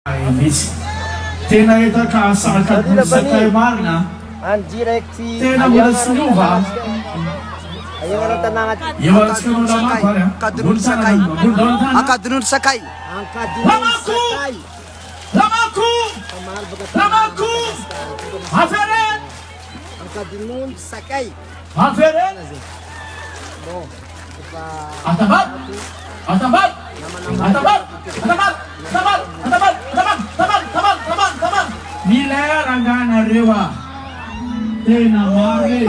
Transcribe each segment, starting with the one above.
Tena hitaka sakay marina. Tena mbola tsy miova. Evatsika anao lamay vary a. Akadin'olo sakay. Lamako! Lamako! Lamako! Aferen! Akadin'olo sakay. Aferen! Atabat! Atabat! Atabat! Atabat! Atabat! Atabat! Atabat! Milaranganareo a. Tena mare.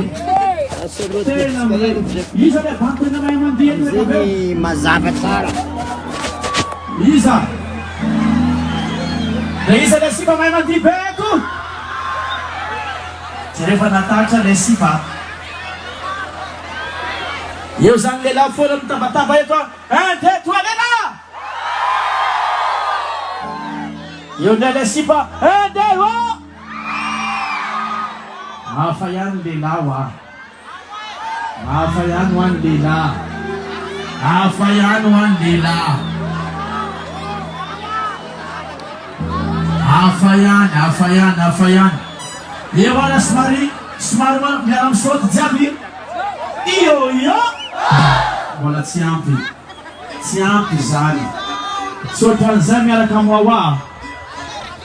Tena mare. Isa le bantana mahay mandeha eto rehefa aveo. Mazava tsara. Isa. Da isa le sipa mahay mandeha beko. Tsy rehefa natatra le sipa. Eo zany lehilahy foana mitabataba eto a. 1, 2, 3 lehilahy. Eo ndray le sipa. 1, 2, oh! Hafa ihany lehilahy wa. Hafa ihany ho an'ny lehilahy. Hafa ihany ho an'ny lehilahy. Hafa ihany. Eo ana somary miara misaoty jiaby. Iyo. Mbola tsy ampy zany. Sotran'izay miaraka moawa.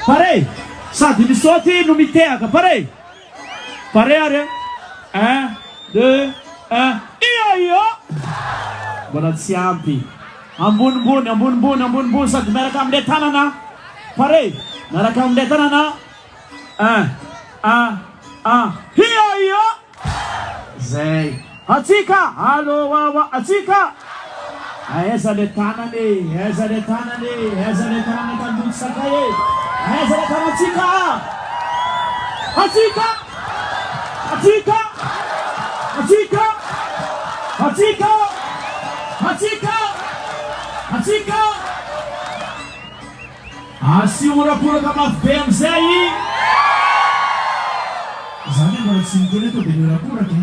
Pare, sady misaoty no mitehaka, pare are. 1, 2, 1. Iyo. Mbola tsy ampy. Ambonimbony sady miaraka amle tanana. Pare, miaraka amle tanana. 1. Iyo. Zay. Atsika, allo wawa, atsika. Eza le tanany kandony sakay. Eza le tanany atsika. Asiorapuraka mafy be amizay. Zany mbola tsy miteny eto dia miorapuraka.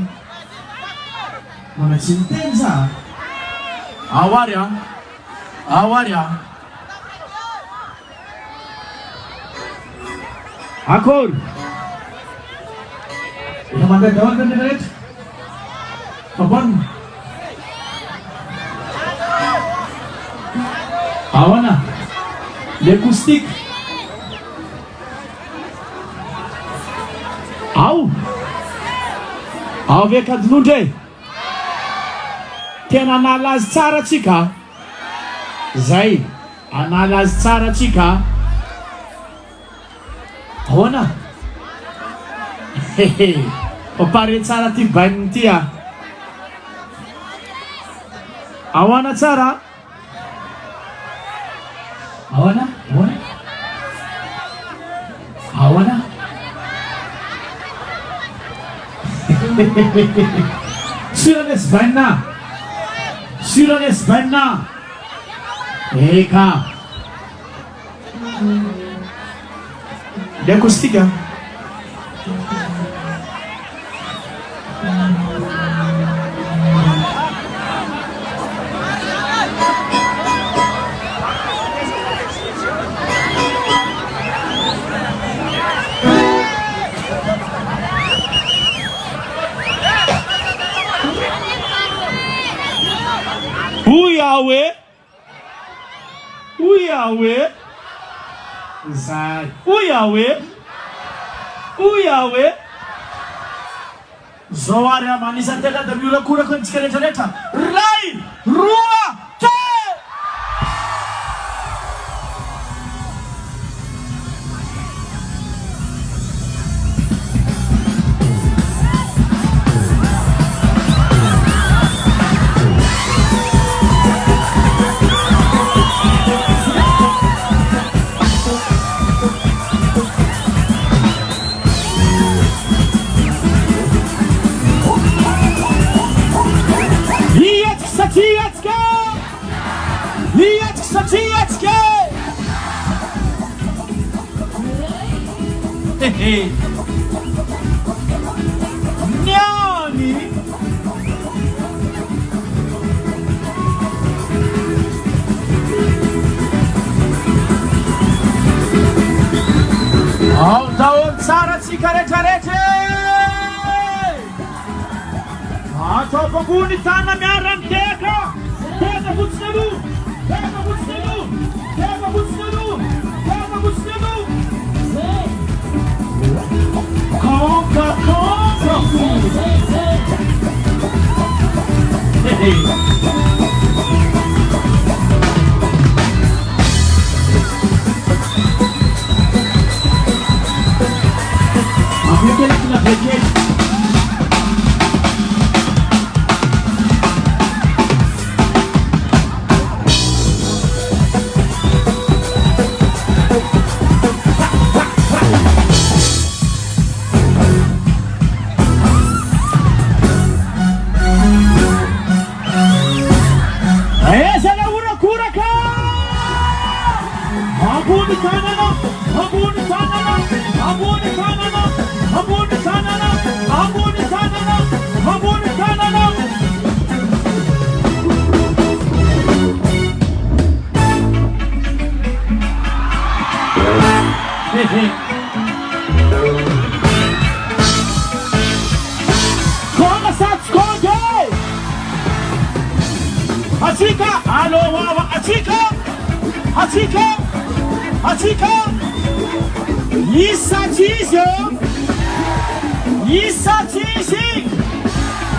Mbola tsy miteny za. Awary a. Akory. Ina mandadahoana ny rehetra. Faboanina. Ahoana. Le acoustique. Ao ve kadinondre. Tena anala azy tsara tsika. Zay. Anala azy tsara tsika. Ahoana. Pare tsara ty baininy ty a. Ahoana tsara. Ahoana. Syranes bainina. Eka. Le acoustique. Uyawe. Zay. Uyawe. Zao ary amanisa tena da miolakorako antsika rehetrarehetra. Ray, roa, te! Niani. Daun sarat si Kare-Karete! Ato pagpunit sana miaran teka! Teka butsnelu! Teka butsnelu! Teka butsnelu! Teka butsnelu! Konka! Hey! Appliquez la flequette. Essa é uma cura, cara! Abuni kanana! Abuni kanana! Abuni kanana! Abuni kanana! Abuni kanana! Abuni kanana! Konga sats konge! Achika! Allo wawa! Achika! Achika! Achika! Isso atinge!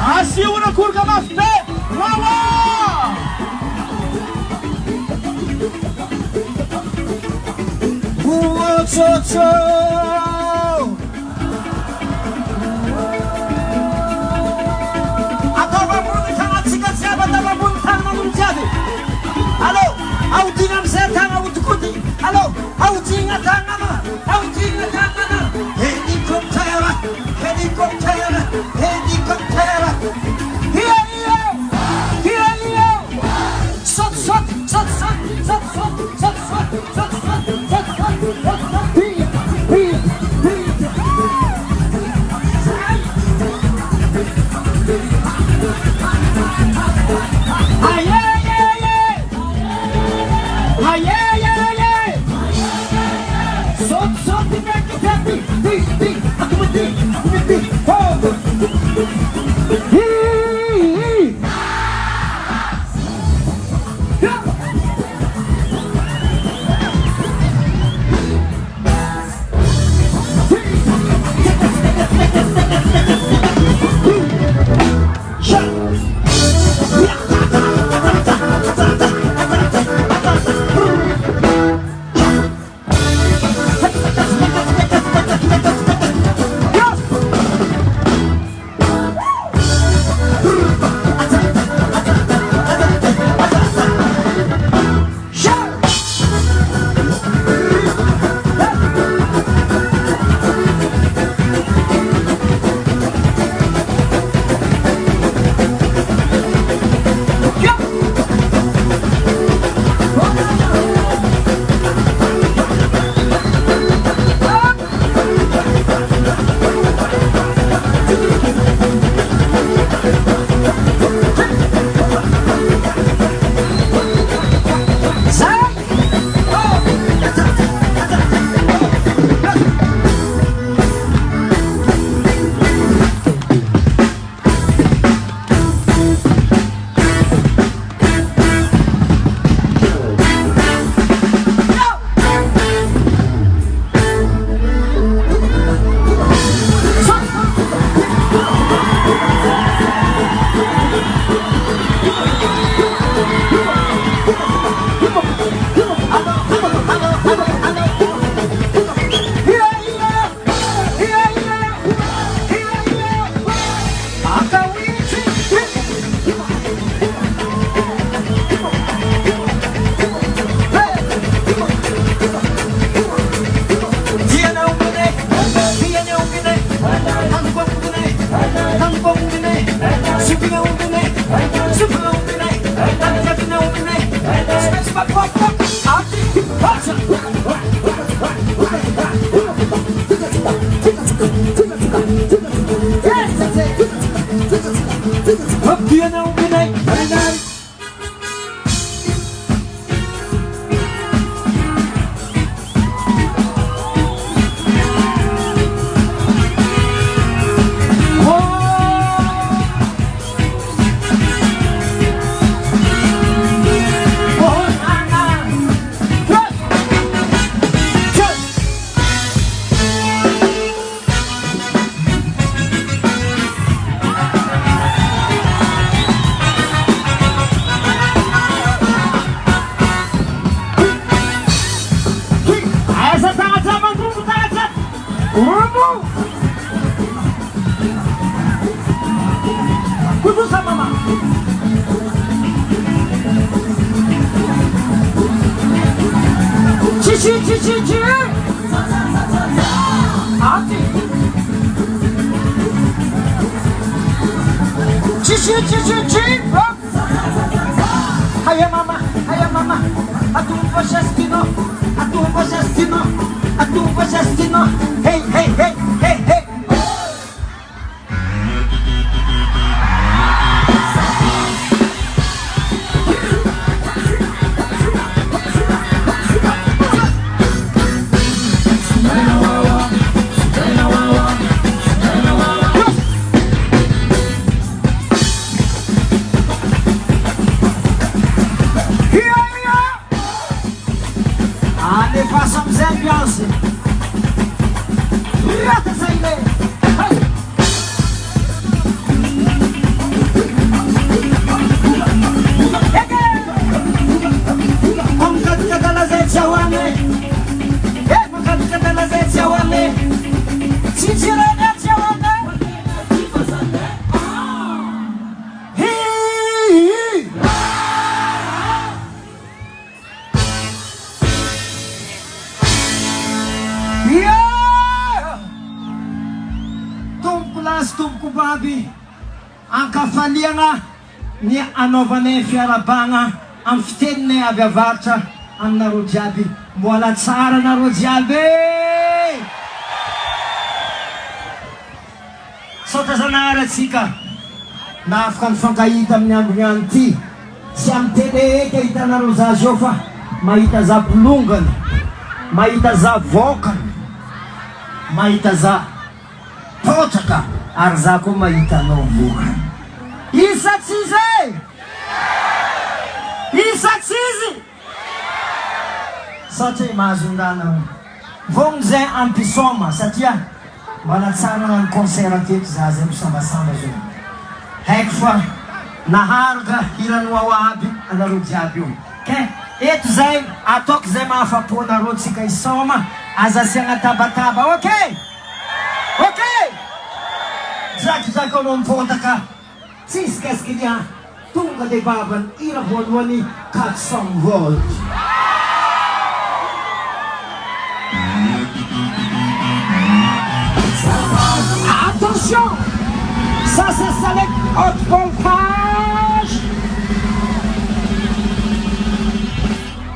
A segunda curva na frente! Vamos! Boa, tchau, tchau! Agora vamos canal de cigarro, tava montando no teatro. Alô, Aldinha Zeta, Altucuti. Alô, Aldinha Tangana, Aldinha Tangana. Helicóptero, helicóptero, helicóptero. Sot, sot, sot, sot, sot, sot, sot, sot, sot, sot, sot, sot. Urubu. Kudu sa mama. Chi. Ati. Chi. Hayya mama. Atumpa Justino. Hey. Façamos ambiance. Rata saída. Vamos cantar nas redes sociais. Vamos cantar nas redes sociais. Se tirar nas redes sociais. Tumku babi ang kafalianga ni anovane fiarabanga ang fitenne avy avaratra aminareo jiaby mbola tsara nareo jiaby saotra zanahary atsika na afaka mifankahita amin'ny andro ty tsy amin'ny tele eky ahitanareo zazy eo fa mahita za bolongany mahita za vokany mahita za potraka ary za koa mahitanao vokany isatsizy satria mahazondana vogny zay ampisoma satria mbola tsara nany concert teto za zay misambasamba zao haiko fa naharaka hiranoao aby anareo jiaby io ke eto zay ataoko zay mahafapo anareo tsika isoma aza asiagna tabataba ok Zaki anao mivôntaka tsisy kasikilya tonga de babany ira voalohany 400 volt. Attention, ça c'est select haute voltage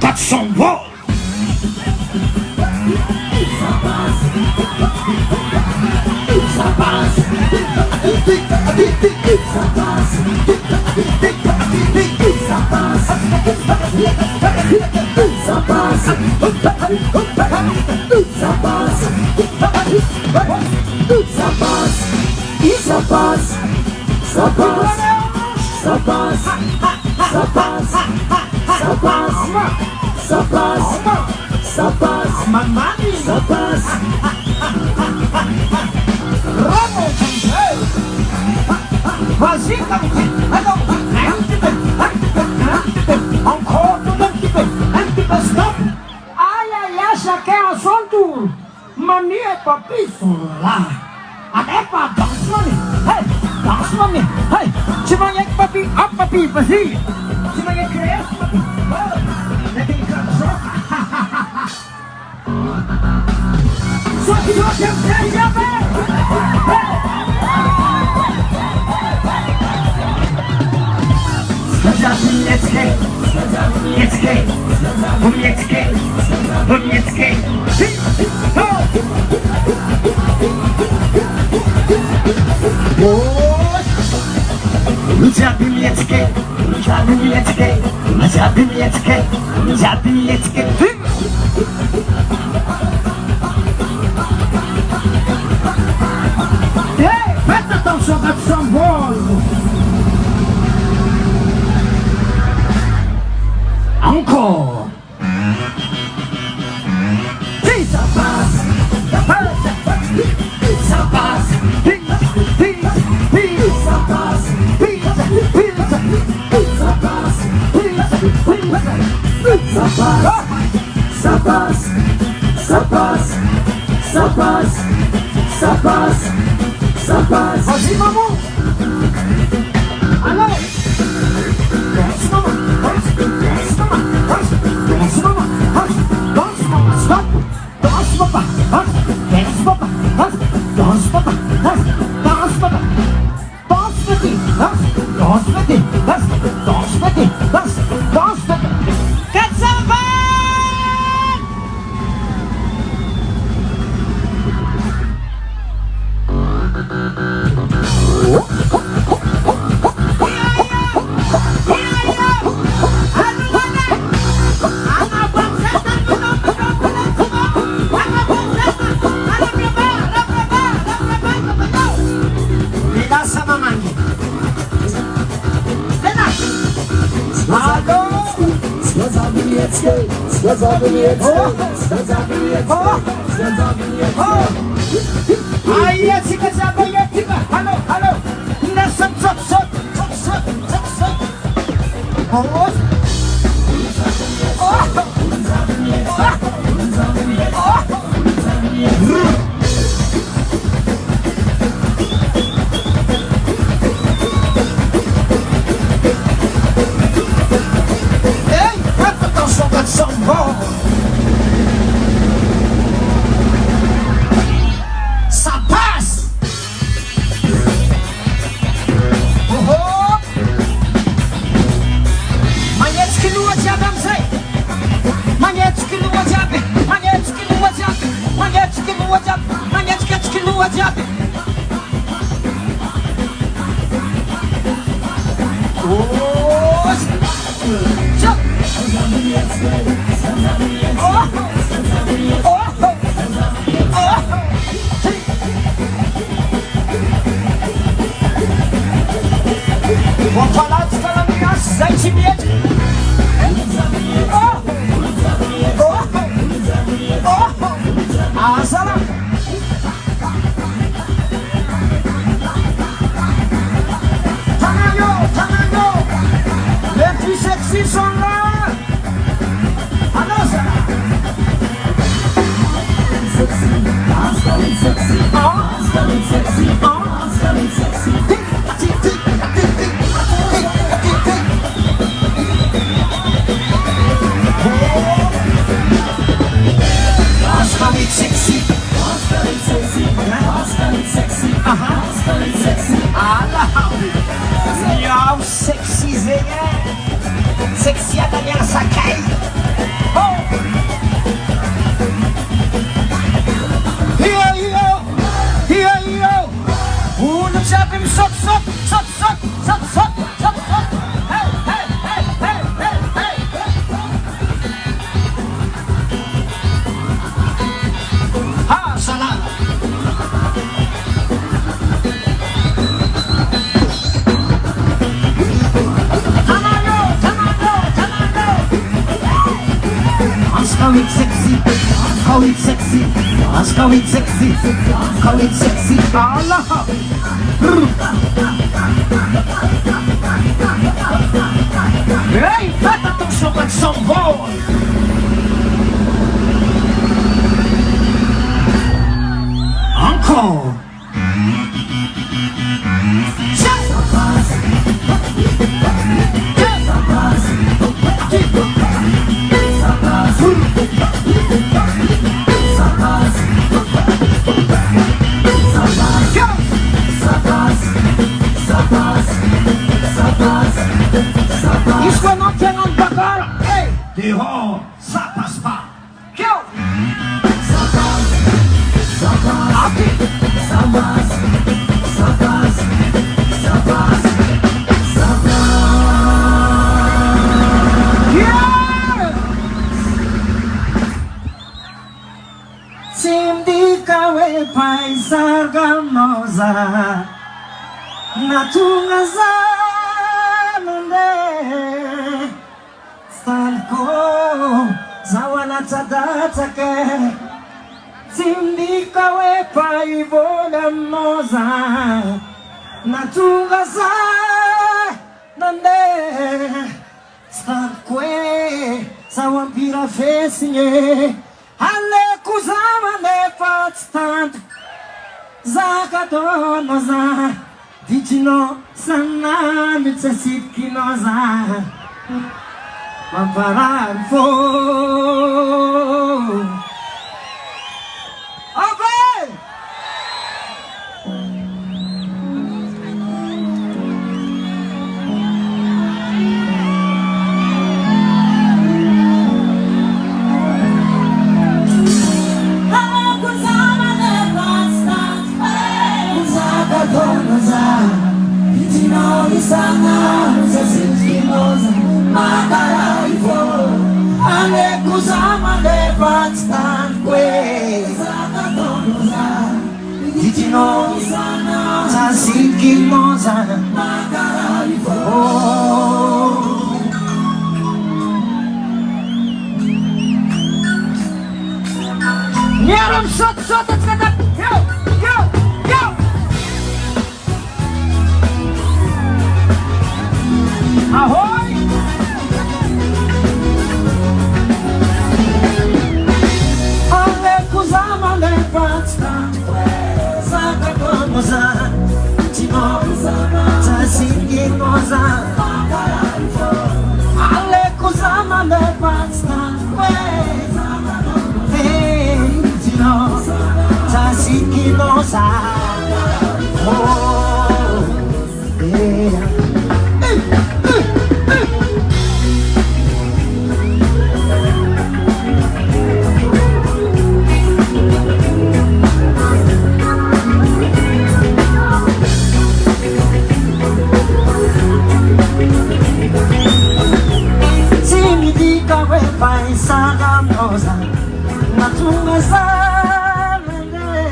400 volts. Ça passe. Vas-y, encore un petit peu, stop. Aïe, chacun à son tour. Mamie et papy sont là. Allez, pas danse, mamie. Hey, tu vas y être papy, hop, papy, vas-y. Tu vas y être créé, papy. Soit tu dois te faire jamais. Faites attention à son vol. Encore. Si ça passe, ça passe, ça passe, ça passe, ça passe, ça passe, ça passe, ça passe, ça passe, ça passe. Vas-y maman. Alors. Danse maman, danse maman, danse maman, danse maman, stop. Danse papa, danse papa, danse papa, danse papa. Danse petit, danse petit, danse petit, danse petit. 420. Aí, fica sabendo, fica. Alô, alô. Nessa só. Ei, presta atenção que são bons. Vou falar dos caminhões, sentimento. Asala. Tanayo. Les plus sexy sont là. Alors ça. Sexy a Daniela Sakai. Here. Uno chapim sot. Hey. Ha, salam. How it's sexy. Allah. Hey, faites attention quand ils sont bons. Encore. Isso eu não tenho onde pagar. Ei, derrou, ça passe pas. Que eu? Aqui. Sindikawe paisarga moza natungaza nande stanko zawana tadatake sindikawe paivola moza natungaza nande stankwe zawampira fesinye ale kuzama nefa stand Zakatonoza Dichino Sana Mitsasipkinoza Mamparanfo Okay! Nyeram shot it's gonna go. Ahoy! Ale kuzama le pasta Zakatonoza Tino Tasinginoza Ale kuzama le pasta Tino Tasinginoza Oh, yeah. Pai Sagamosa Natunga Salene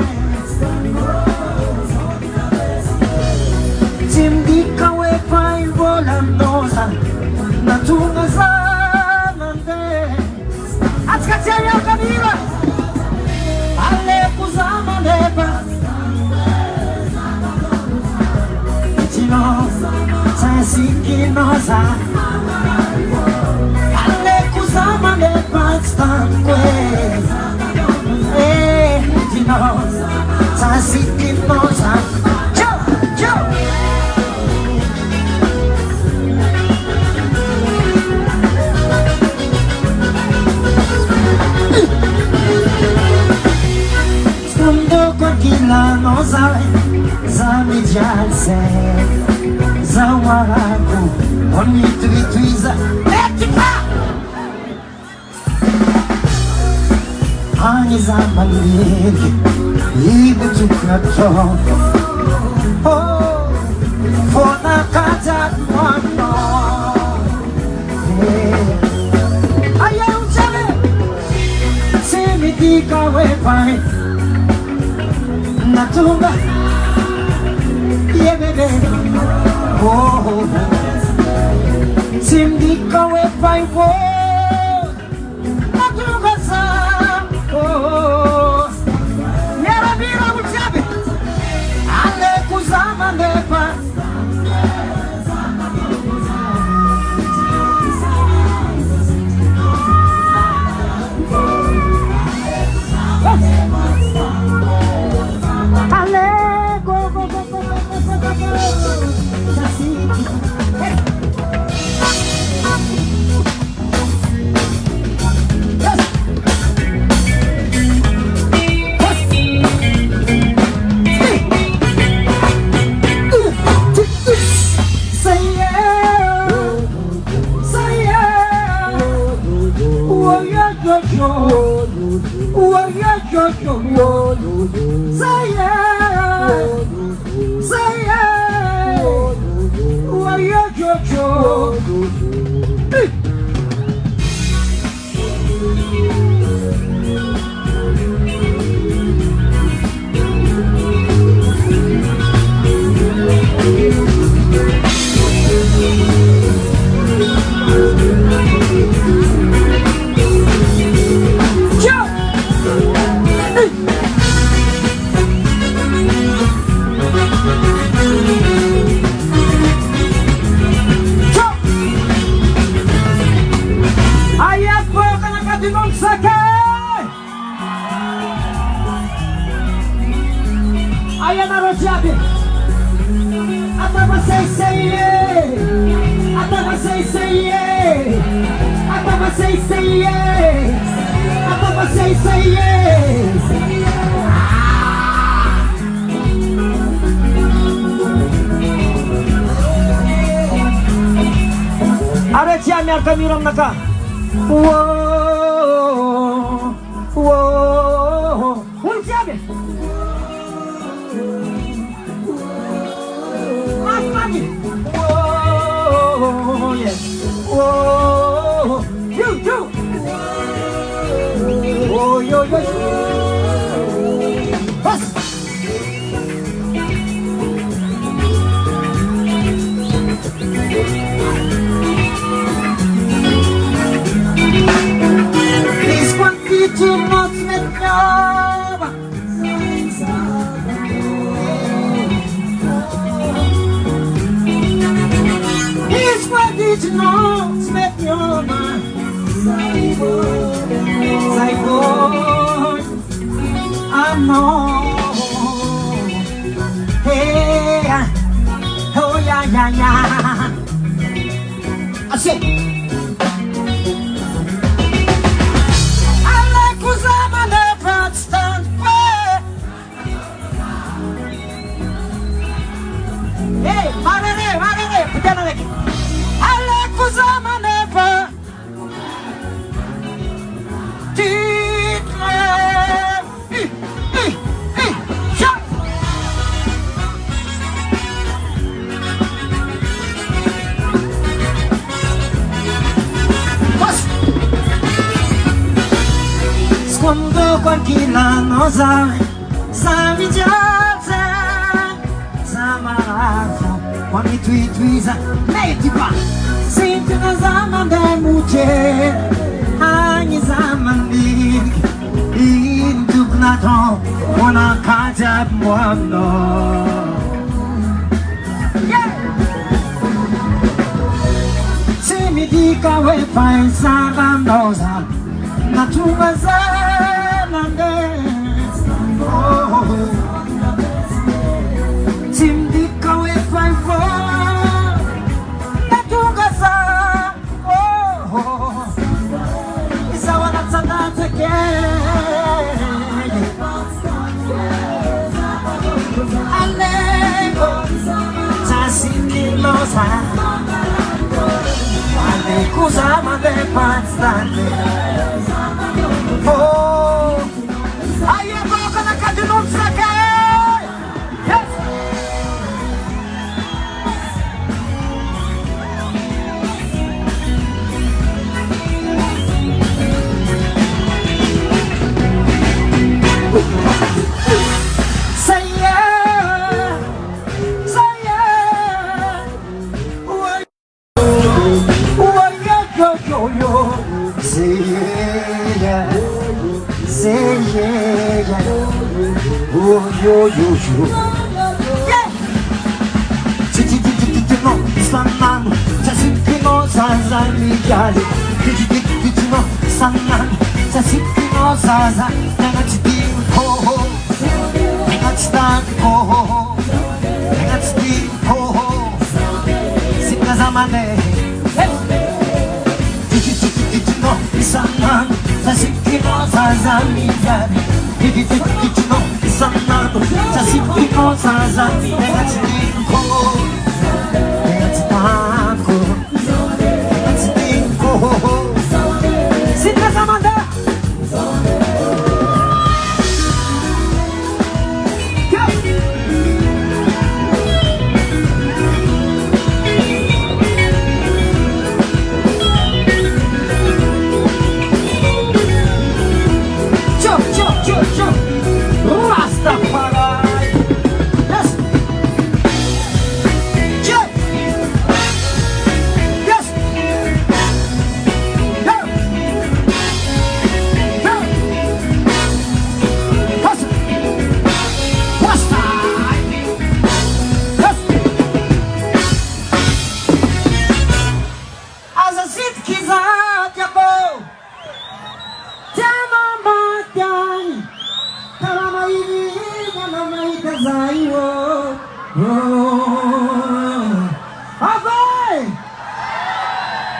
Timdika we Pai Volanosa Natunga Salene Atskateria Kamila Ale Kuzama Leba Tino Tasikinosa Sama le patstankwe Dino Tasikinoza Joe Stundo kwa kila noza Zamijalse Zawaragu Onitritwiza Etipa Hani zamaniyeki Ibi tukato Oh Fona katat mwano Aye uchale Simidika wepai Natunga Yebebe Oh Simidika wepai Natunga sa Oh, Nera Vira Muchabe, Ale Kuzama Nepa, Ale go. Aí é na roteada. Até vocês sei. Até vocês sei. Até vocês sei. Até vocês sei. Are siya mer kamiram naka. Whoa, whoa, who's that? Whoa, yes. Whoa, you. Oh, yo. Bus. Please continue to not let go. Did you know smet your mind? Psycho, I know. Hey, oh yeah. I say, I like who's I'm on the front stand. Hey, Marere, put down the I'm never did shut. Quando qualquila nosa samigiaza samarata quando tuiza mediba. Sinto na zaman da mulher, ani zaman dik, induk na to, wana kaja mwano. Semi di kawe pai zaman dosa, na tuba zaman des. Sim di kawe pai fo. Kusama de pastante. Oh, aí é boca na casa de novo saque. Yes. Say yeah. Yo, say yeah, oh yo, yeah. Titi no, sanano, tasiki no sazami jali. Titi no, sanano, tasiki no sazami. Nagati ho, nagati ho, nagati ho, sinazamane. Sanan, sasikino sazami jari. Kitino sanan, sasikino sazami. Negatiko, negatiko. Sinta samanda. Rastafari. Yes. Yes. zayo. Avay!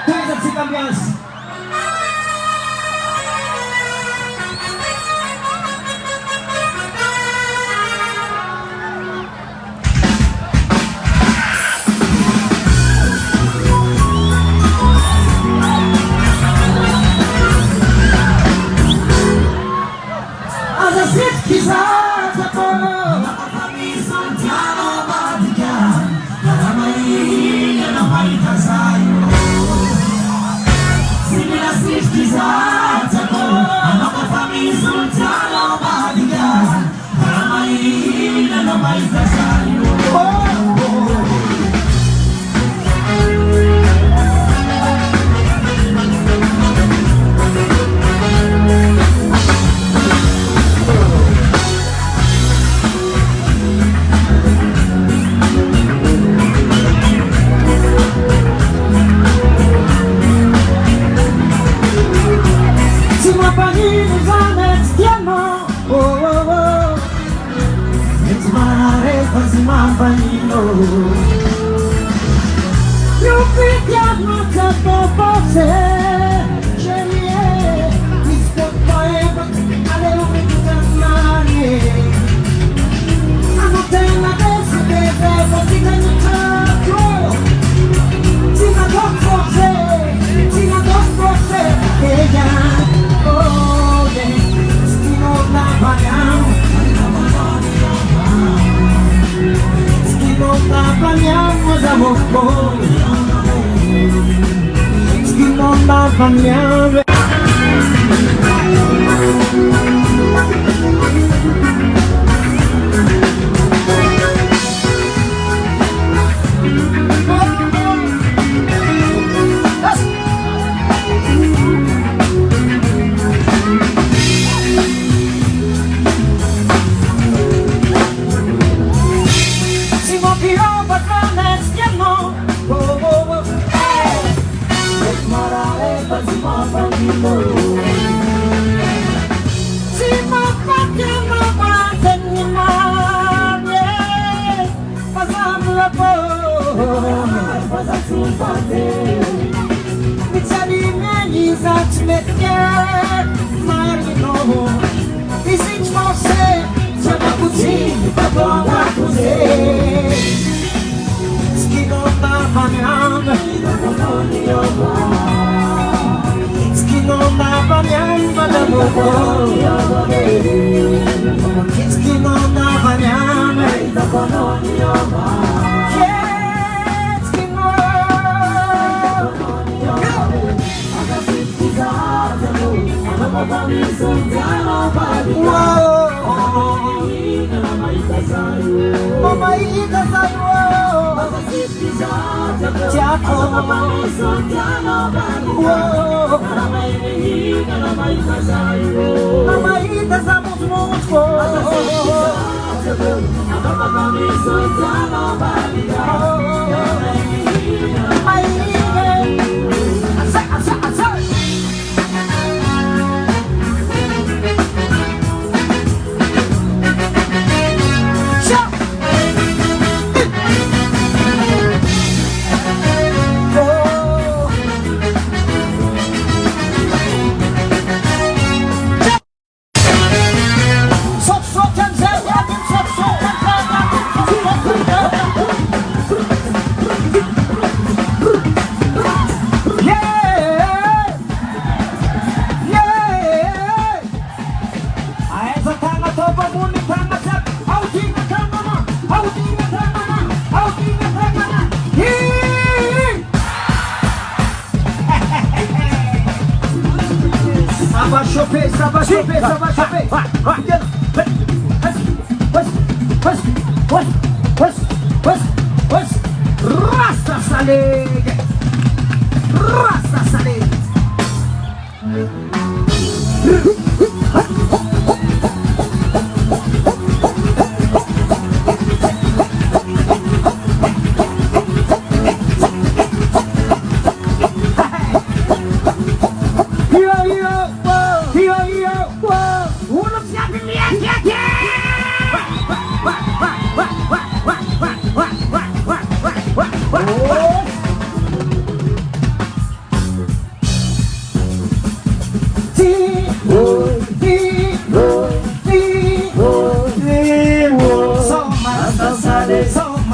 Tuwid at si Cambias.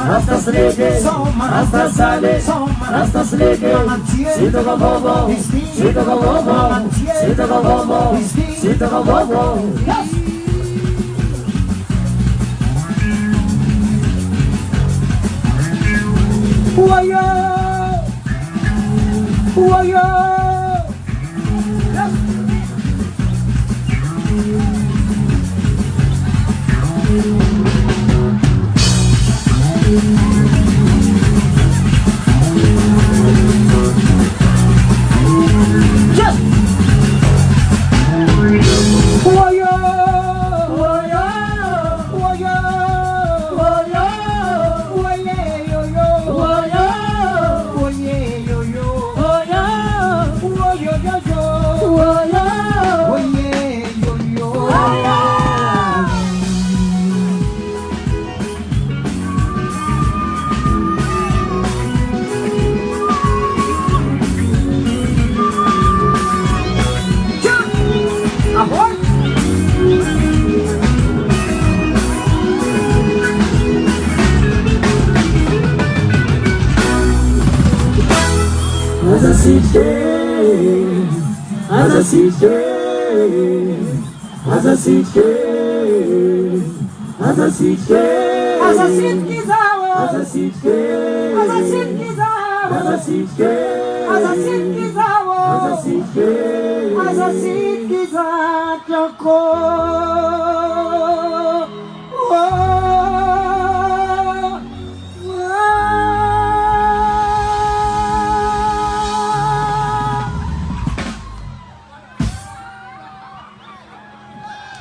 Rasta Slege, Soma, Rasta Sale, Soma, Rasta Slege, Sita Gavovo, Sita Gavovo, Sita Gavovo, Sita Gavovo. Waya, waya.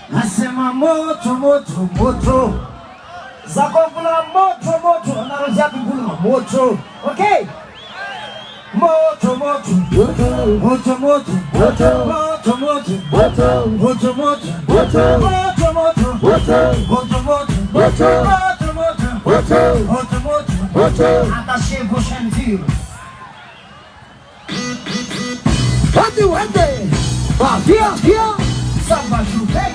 Nasema moto moto moto zakopula moto moto narozia bibulu moto. Okay, moto moto moto moto moto moto moto moto moto moto moto moto moto moto attaché vos ceintures. Wande viens ça va jouer.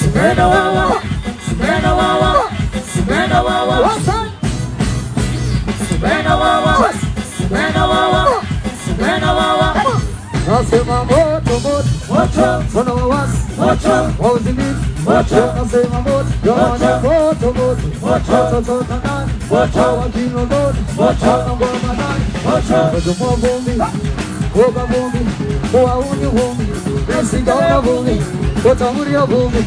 Sumena wawa, Sumena wawa, Sumena wawa, Sumena wawa, Sumena wawa, Sumena wawa. Nasema moto moto moto, sana wawas moto, wazimi moto. Nasema moto moto moto moto, moto tanan moto, wakino moto moto, ngoma nani moto. Kujuma vumbi, koga vumbi, kuauni vumbi, nesigona vumbi, kotamuria vumbi.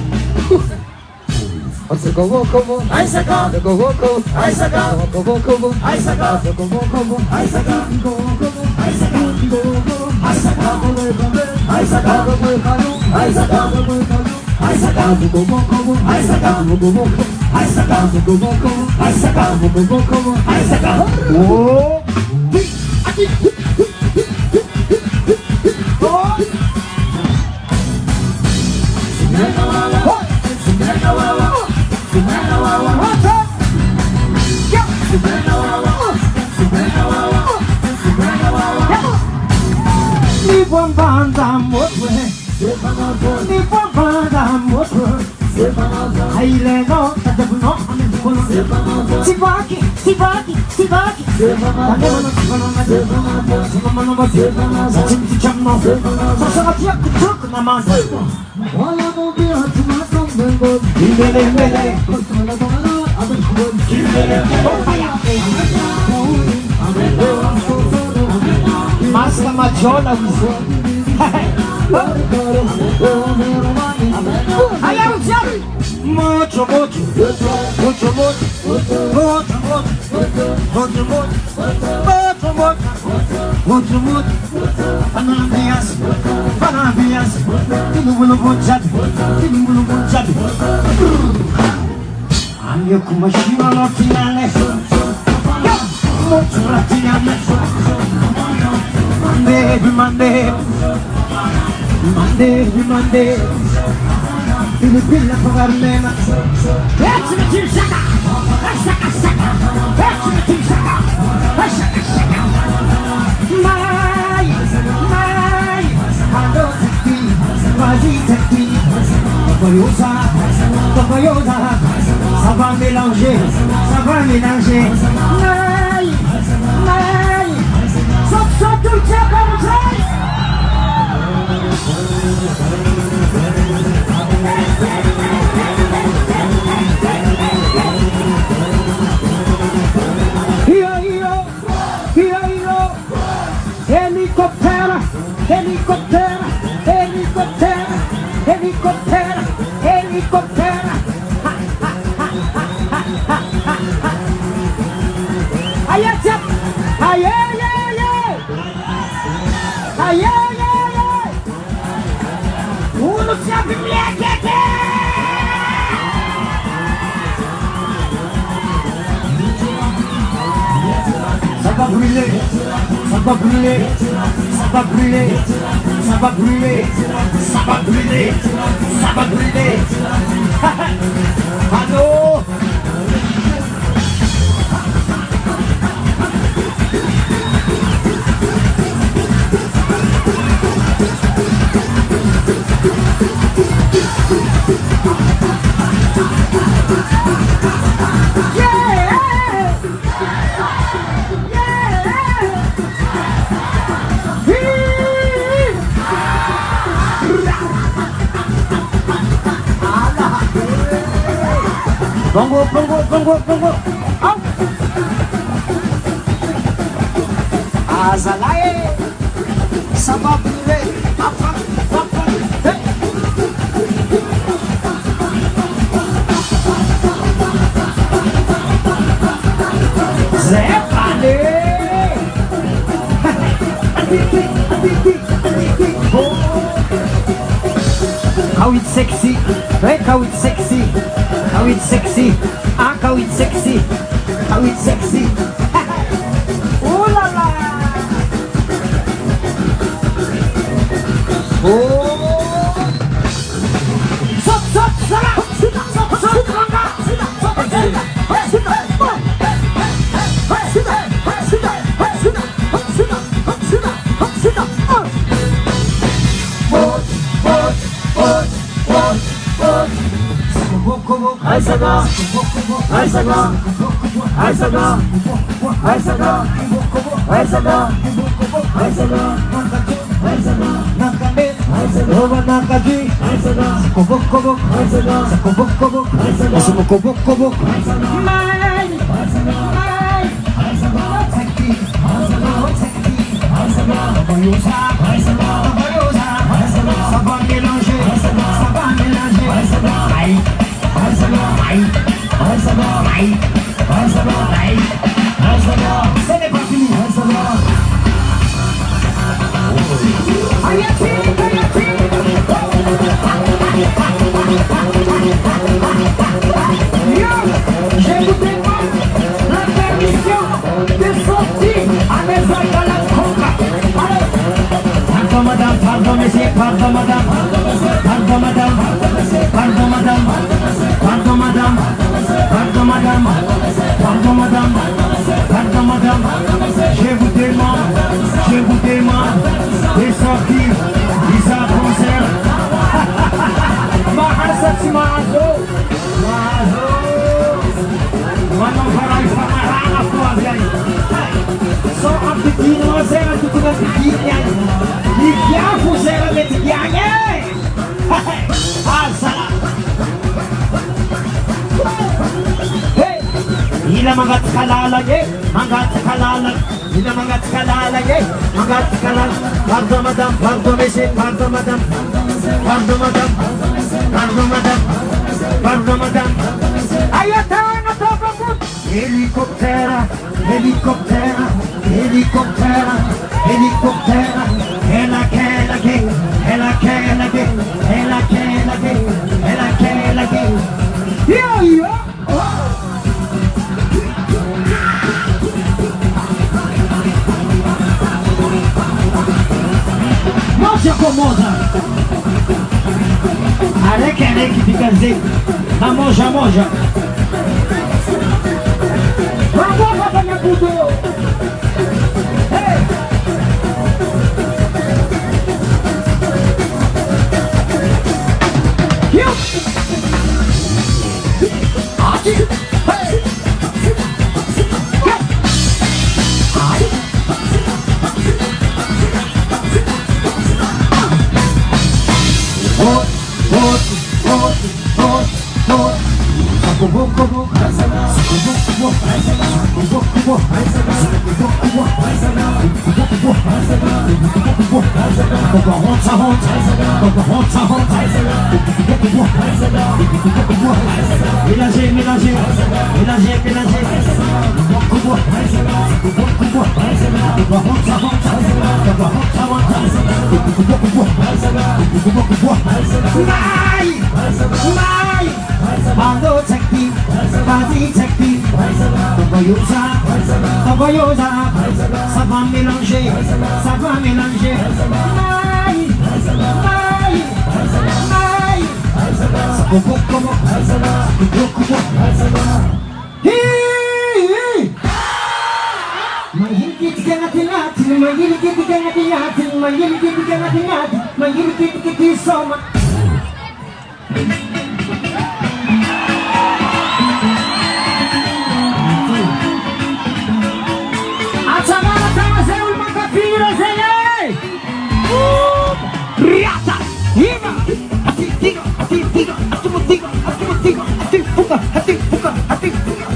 Kovo kovo, Aisaka, kovo kovo, Aisaka, kovo kovo, Aisaka, kovo kovo, Aisaka, kovo kovo, Aisaka, kovo kovo, Aisaka, kovo kovo, Aisaka, kovo kovo, Aisaka, kovo kovo, Aisaka, kovo kovo, Aisaka, kovo kovo, Aisaka, kovo kovo, Aisaka, kovo kovo, Aisaka. Oh, Banda moto, ni banda moto. Aí lego, tá de no, Sibaki, Sibaki, Sibaki. Mas la maggiore moto moto moto moto moto Panavias Tinubulu Bunjabi Anyo kumashima lotinale Moto ratinale Monday Filipina Pagarlena Let's the team shaka Shaka shaka Let's the team shaka Shaka shaka My ça va mélanger, ça va mélanger. Naï, naï, saute tout le temps comme ça. Helicóptero, helicóptero, helicóptero, helicóptero, helicóptero. Ay, ay, ay, ay, ay, ay, ay, ay, uno se abre ça va brûler, ça va brûler, ça va brûler, ça va brûler, ça va brûler, ça va brûler. Allô? Bongo, bongo, bongo, bongo. Au. Azalae, ça va brûler. Papa, papa, hey. C'est allé. How it's sexy, hey, how it's sexy. How it's sexy, ah, how it's sexy, how it's sexy. Oh la la. Oh. Stop, stop, stop, stop, stop, Aisaga, Aisaga, Aisaga, Aisaga, Aisaga, Aisaga, Aisaga, Nova Nakaji, Aisaga, Kobok Kobok, Aisaga, Kobok Kobok, Aisaga, Kobok Kobok, Aisaga, Mai, Aisaga, Mai, Aisaga, Tekki, Aisaga, Tekki, Aisaga, Bayosa, Aisaga, Bayosa, Aisaga, ça va mélanger, Aisaga, ça va mélanger, Aisaga, Mai. Ce n'est pas fini. J'ai goûté la permission de sortir à mes ailes dans la coca. Pardon madame, pardon monsieur, pardon madame, pardon madame, pardon madame, pardon madame, pardon madame, pardon madame, pardon madame, je vous demande de sortir Isa concert. Mahasati Mahazo, Mahazo, Manoharai Famarana Fuaviai. Só a pequena, mas era tudo na pequena. E que a fuzela de pequena. Asala. Ila mangat kalala ye, mangat kalala. Ila mangat kalala ye, mangat kalala. Pardon madame, pardon monsieur, pardon madame, pardon madame, pardon madame, pardon madame. Ayatana topakut. Helicóptero, helicóptero, helicóptero, helicóptero. Ela quer que, ela quer que, ela quer que, ela quer que. Yo yo. Não se acomoda. Areque, areque, fica assim. Na moja, moja. Vamos, papai, tudo. Hey! Ça va mélanger, ça va mélanger.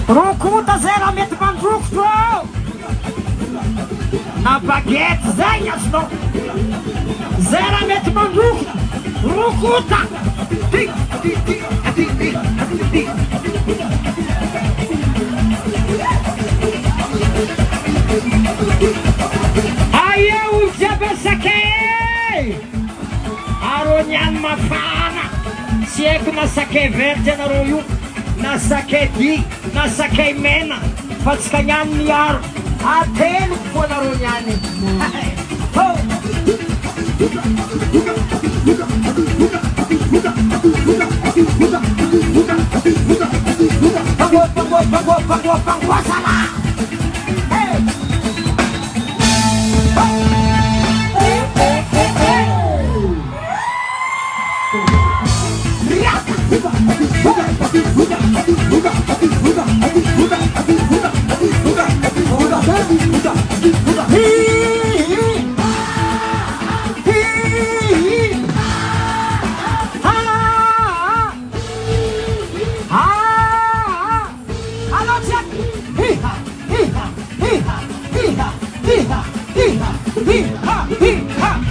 Rukuta zeramente mandrukto na baguete zenhas no zeramente mandrukto rukuta aí eu já saquei aronyan mafana se é que na saquei verde na royu na saquei di na saquei mena patskanyan niar aten ko na ronyani pagwa sana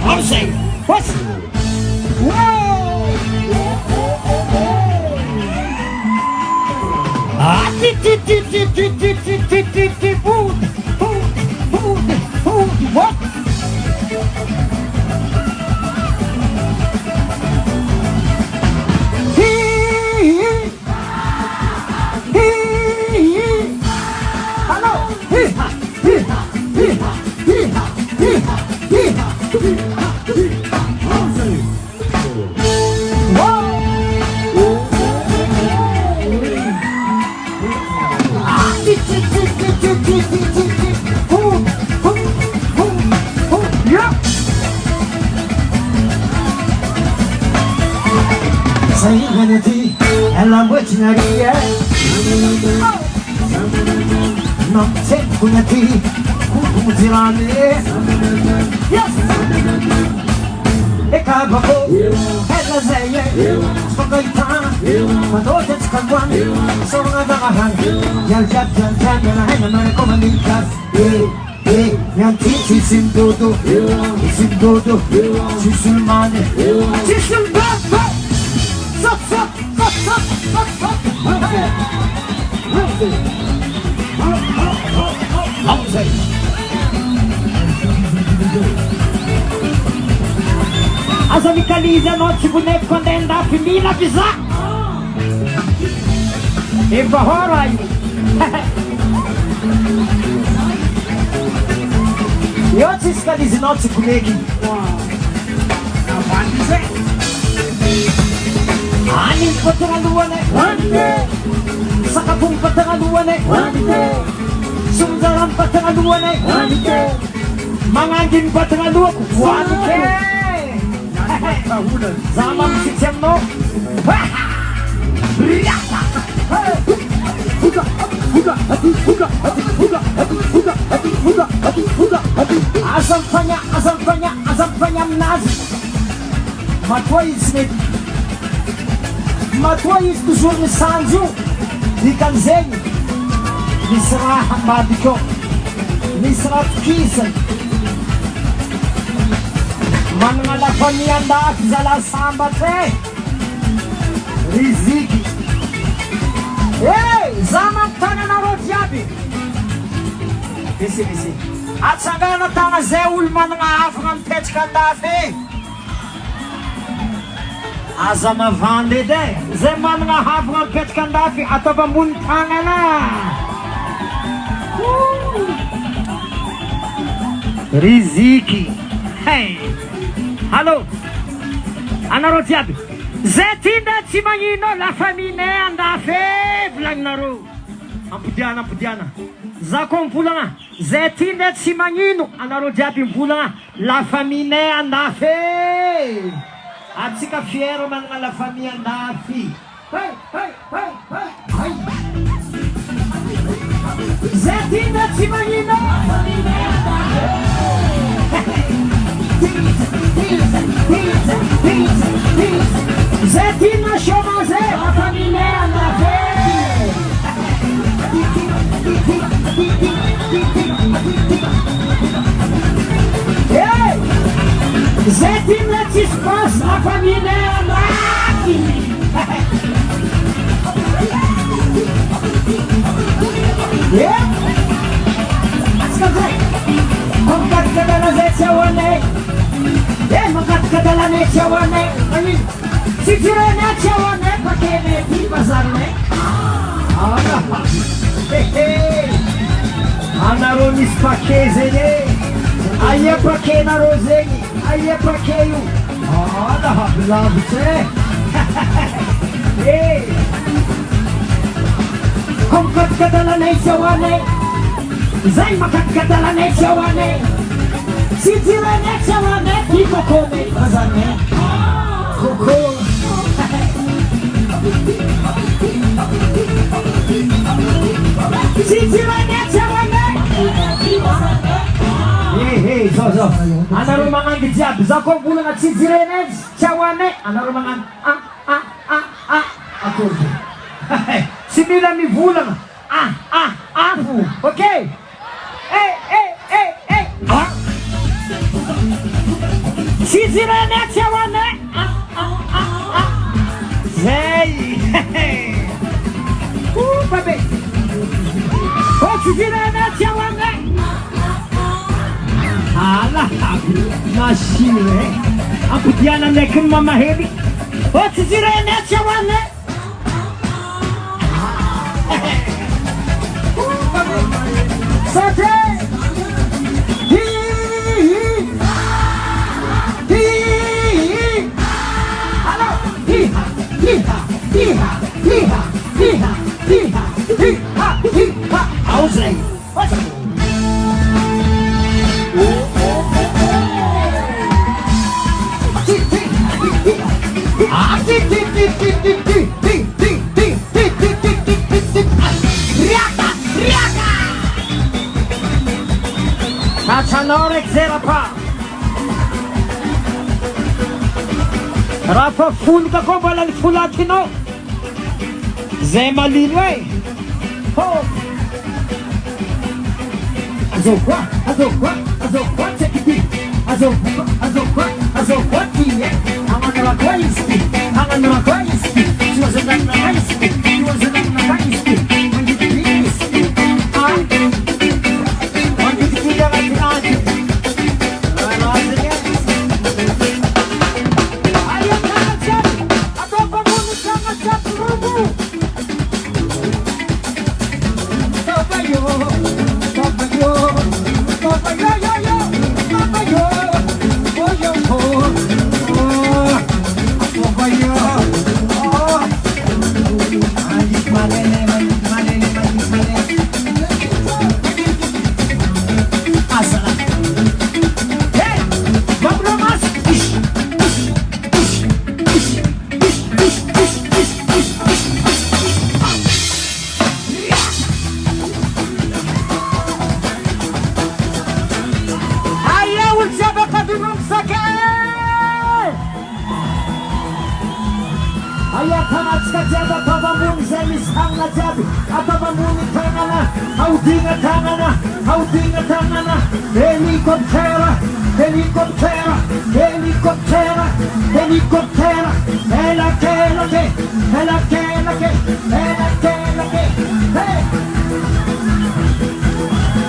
I'm saying, what's what? Ela mochinaria não sei como ti como dirane yes e cabako ela zeie sokaitana madoja tskangwan songa dagahan yal jab na na komandikas yang cici simdodo sisulmane sisulbaba Stop! As amicalizas noite boneco quando anda a filha avisar. E barra aí. E outros escalizas noite comigo. Não vai dizer. Aning patangaluan eh wante sakapung patangaluan eh wante sumdaran patangaluan eh wante mangangin patangaluan wante zaman siksem no asam tanya nazi matwai smith Matwais do Júnior Sanjo de Canzenho Nisra Hamadiko Nisra Kisa Manana la famille andafy zala sambatry Riziki za mampitana anareo jiaby misy atsangana tagna zay olo manana havagna mipetraka andafy aza mavandy edy zay manana havagna mipetraka andafy ataova ambony tagnana Riziki Allô anareo jiaby zay ty nda tsy magnino la famille andafy volagninareo ampodiana za koa mivolagna zay ty nda tsy magnino anareo jiaby mivolagna la famille andafy atsika fiero manana la famille andafy zay ty nda tsy magnino zay ty na chômage la famille andafy zay ty na tsisy passe la famille andafy atsika zay mamakatikadala zay tsy ahoanay makatikadalanay tsy ahoanay manino tsy jirenay tsy ahoanay pakenay ty bazarinay anareo misy pake zegny aia pakenareo zegny aia pake io lahabilavitry ko makatikadalanay tsy ahoanay zay makatikadalanay tsy ahoanay si jirenay tsy ahoanay ty kokonay bazarinay koko si jirenay tsy ahoanay zao anareo magnandy jiaby za koa volagna tsy jirenay tsy ahoanay anareo magnandy akory tsy mila mivolagna fo ok si jirenay tsy ahoanay zay babe tsy jirenay tsy ahoanay machine ampodiana ndraiky ny mamahely tsy jirenay tsy ahoanay Sate! Allô! Ausrei! Caccianore Xerapa Rafa fulka ko bala ni fulatino Zay malino Azokwa tekiti Azokwa tiye Anganara kwa iski Siwazana na iski Helicoptera helicoptera, helicoptera, elake, hey!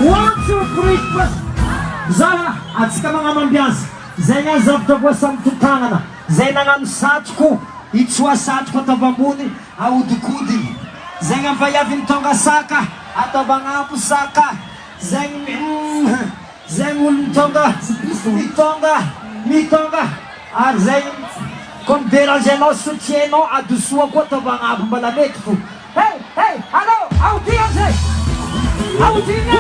1, 2, 3, plus! Zara, at sika mga mambiazy, zay nga zavatra voasa mitotagnana, zay nagnano satroko, itsoa satroko atao ambony, ahodikodiny. Zay nga vaiavy mitonga saka, atao agnambo saka, zay olo mitonga, ary zay comme déranger anao soutienao adosoa koa atao agnambo mbala mety fo. Hey, allô, aodigna zay! Aodigna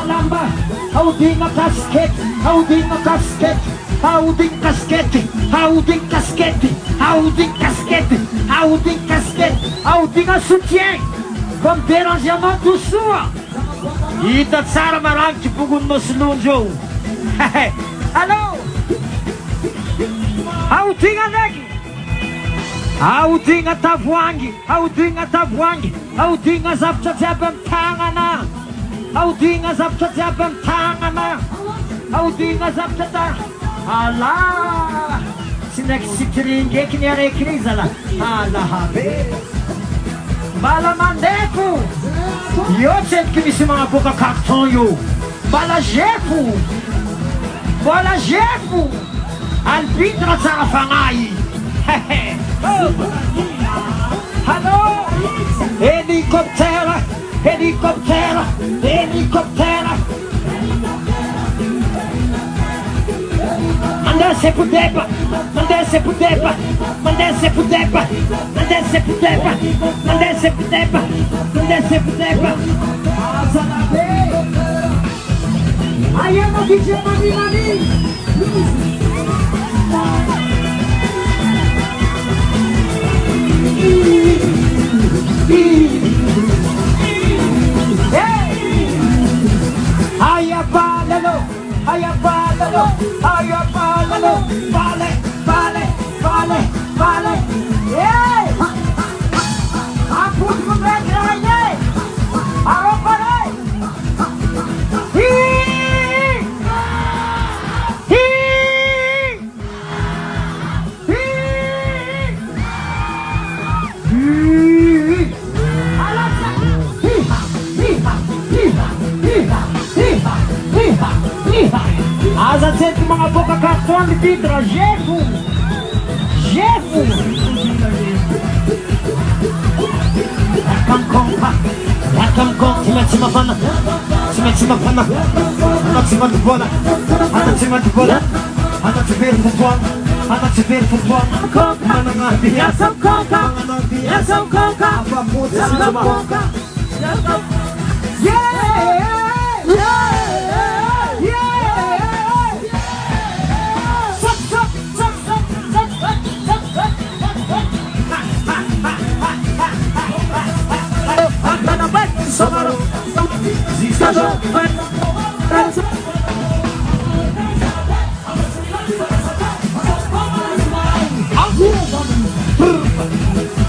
lamba, aodigna casquette, aodigna soutien, comme déranger anao dosoa. Hita tsara marangitry bongoninao solonjo eo. Allô? Aodigna ndraiky! Aodigna tavoangy, aodigna zavatra jiaby amin'ny tagnana, aodigna zavatra jiaby amin'ny tagnana, aodigna zavatra ala! Tsy naiky sikiringy eky ny araiky ry zala. Alahabe! Mbala mandeko! Io tsendriky misy magnaboaka carton io. Mbala jefo! Albitre tsara fagnahy. Allô? Helicoptera. Mandese pudepa. Aí eu não DJ Mani. Vale. Ei! A puta com break aí! Alô, parei! Asa sempre mga boca cartão de vidro, Jefo! Yakam cima pana, cima de bola, anda te ver futebol, essa conca,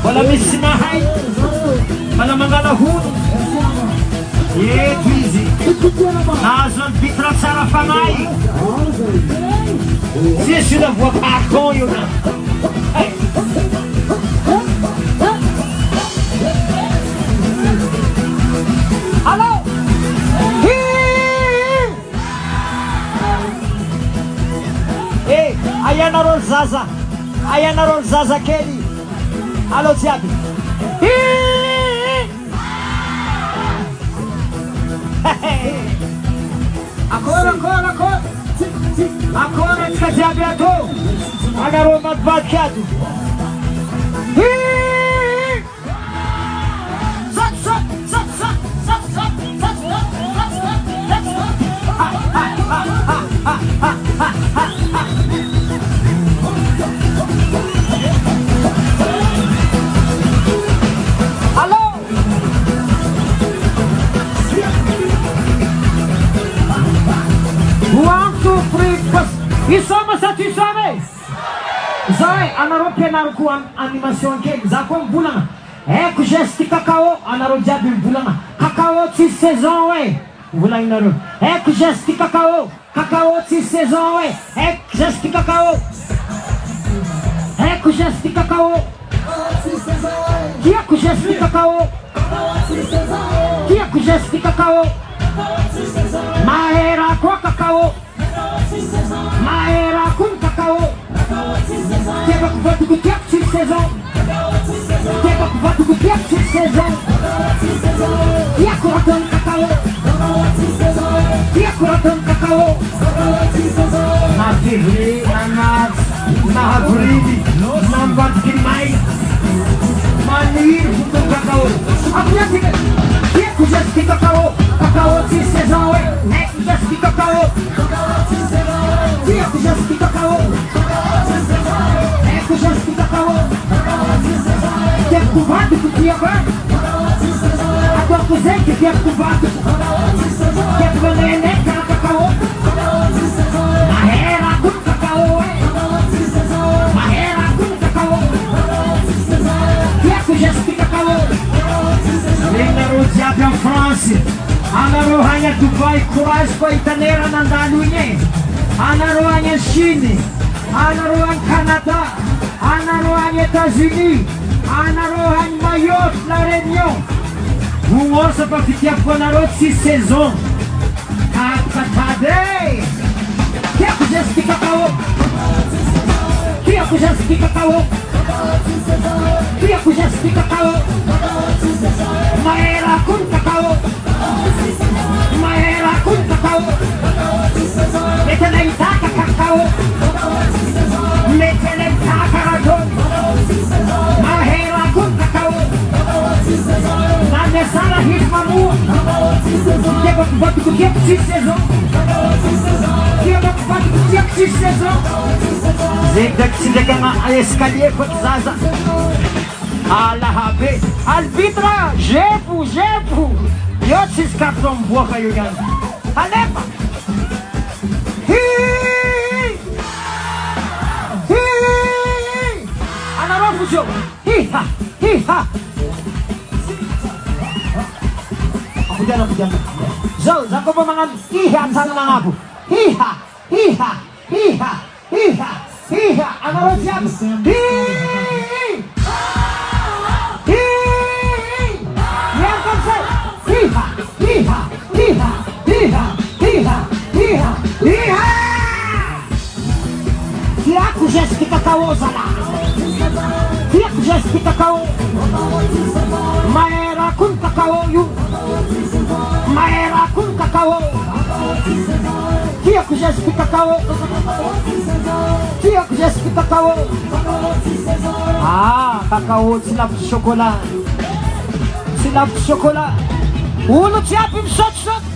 wala misinahay, wala mga lahun. Easy. Nazon bitra tsara fagnahy. Sisy na voa carton io na. Allô? Ayan na ron zaza kely. Allô jiaby. Agora tsika jiaby ato. Agarô madivadiky ato. Isoma sa tisome. Zay, anaro pianaroko animation kely. Za koa mibolagna. Eko gesty kakao, anareo jiaby mivolagna. Kakao tsisy saison e. Volagninareo. Eko gesty kakao, kakao tsisy saison e. Eko gesty kakao. Eko gesty kakao. Tiako gesty kakao. Tiako gesty kakao. Mahera koa kakao. Mahera koa ny kakao. Tiavako vadiko tiako tsisy saison. Tiavako vadiko tiako tsisy saison. Tiako raha ny kakao. Tiako raha ny kakao. Na février, na mars, na avril, na ambadiky ny may. Maniry foto kakao. Apiatika. Tiako gesty kakao. Kakao tsisy saison e. Eko gesty kakao. Tiako gesty kakao. Eko gesty kakao. Tiako vadiko tiako e. Ataoko zeky tiako vadiko. Tiako maneneka na kakao. Mahera koa ny kakao e. Mahera koa ny kakao. Tiako gesty kakao. Renareo jiaby en France. Anareo hagny a Dubai, courage koa hitanera nandalo igny e. Anareo hagny a Chine. Anareo hagny Canada. Anareo hagny États-Unis. Anareo hagny Mayotte, La Réunion. Vongorsa fa fitiavako anareo tsisy saison. Katade e. Tiako gesty kakao. Tiako gesty kakao. Tiako gesty kakao. Mahera koa ny kakao. Mahera koa ny kakao. Mety anay mitaka kakao. Mety anay mitaka rajony. Mahera koa ny kakao. Na miasara hisy mamoa. Tiavako vadiko tiako tsisy saison. Tiavako vadiko tiako tsisy saison. Zegny draiky tsy ndraikagna escalier koa ty zaza. Alahabe. Arbitre, jepo. Io tsisy carton miboaka io ihany. Alefa. Anareo fosio. Hiha. Pudiana. Zao, za ko ba magnano hiha an-tanana agnabo. Hiha. Anareo jiaby. Yan kamsay. Hiha. Tiako gesty kakao zala. Tiako gesty kakao. Mahera koa ny kakao io. Mahera koa ny kakao. Tiako gesty kakao. Tiako gesty kakao. Kakao tsy lavitry chocolat. Tsy lavitry chocolat. Olo jiaby misaotisaoty.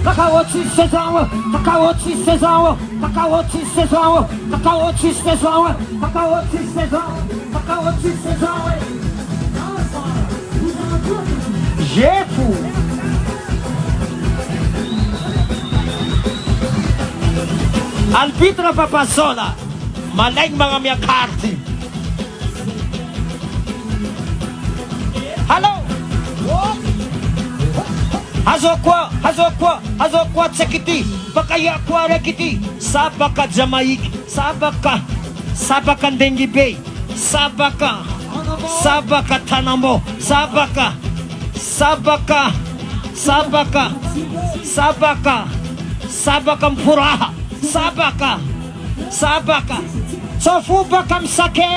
Kakao tsisy saison. Kakao tsisy saison. Kakao tsisy saison. Kakao tsisy saison. Kakao tsisy saison. Kakao tsisy saison. Jepo. Arbitre papasola. Malaigny magnamia karty. Halo. Hazo kwa tsekiti. Baka ya kwa rekiti. Sabaka Jamaik. Sabaka Ndengi Bay. Sabaka Tanambo. Sabaka Mpuraha. Sabaka Sofubaka Msake.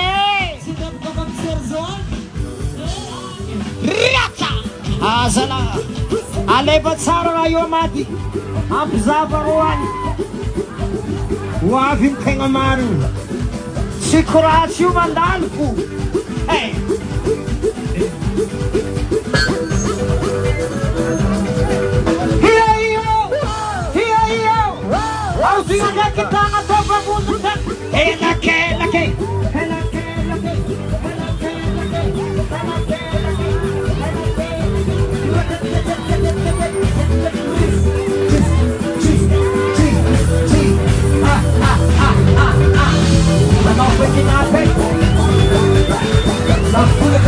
Riata. Azala. Aleva tsara raha io mady. Ampizava roany. Hoavy ny tegna marina. Tsy koratsy io mandaloko. Hia io. Ao zinga ndraiky tagna tao babonjo ndraiky. Elake. Não foi que nada, não fui a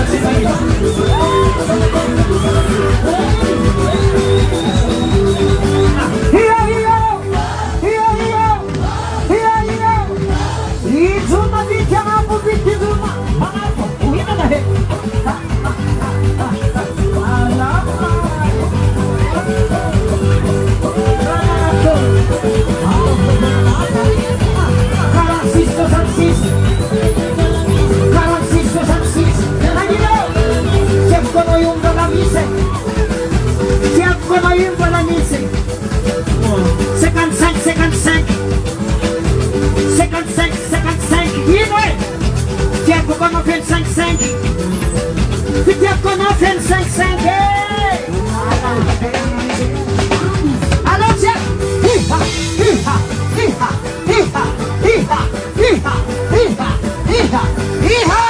25. Fitiako natin 55. Allons, tiens. Hi-ha, hi-ha, hi-ha, hi-ha, hi-ha, hi-ha, hi-ha, hi-ha, hi-ha.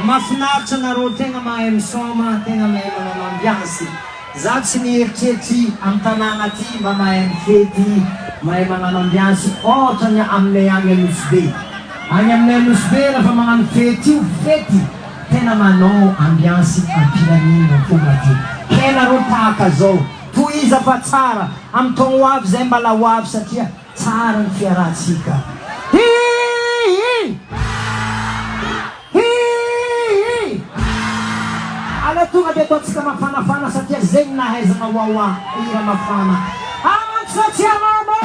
Mafinaritra nareo tegna mahay misoma, tegna mahay manao ambiance. Za tsy nieritreritry amin'ny tanàna ty mba mahay mifety, mahay magnano ambiance ohatra ny aminay agny Anosy Be. Agny aminay Anosy Be rehefa magnano fety io, fety tena manao ambiance ampiramina tonga ty. Ke nareo tahaka zao, tohiza fa tsara, amin'ny taogno ho avy zay mbala ho avy satria tsara ny fiarahantsika. Ala tonga dia ataontsika mafanafana satria zegny nahaizana wawa hira mafana. Amantsy satria mama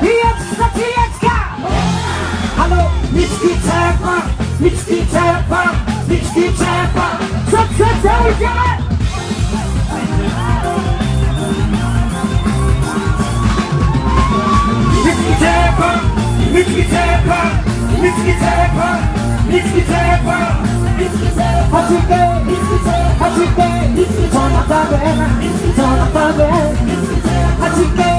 hiatsika satria hiatsika. Allo mitsikitsepa, mitsikitsepa, mitsikitsepa. Satsatsauja mitsikitsepa, mitsikitsepa, mitsikitsepa, mitsikitsepa. Hatike, zona tabela, zona tabela. Hatike,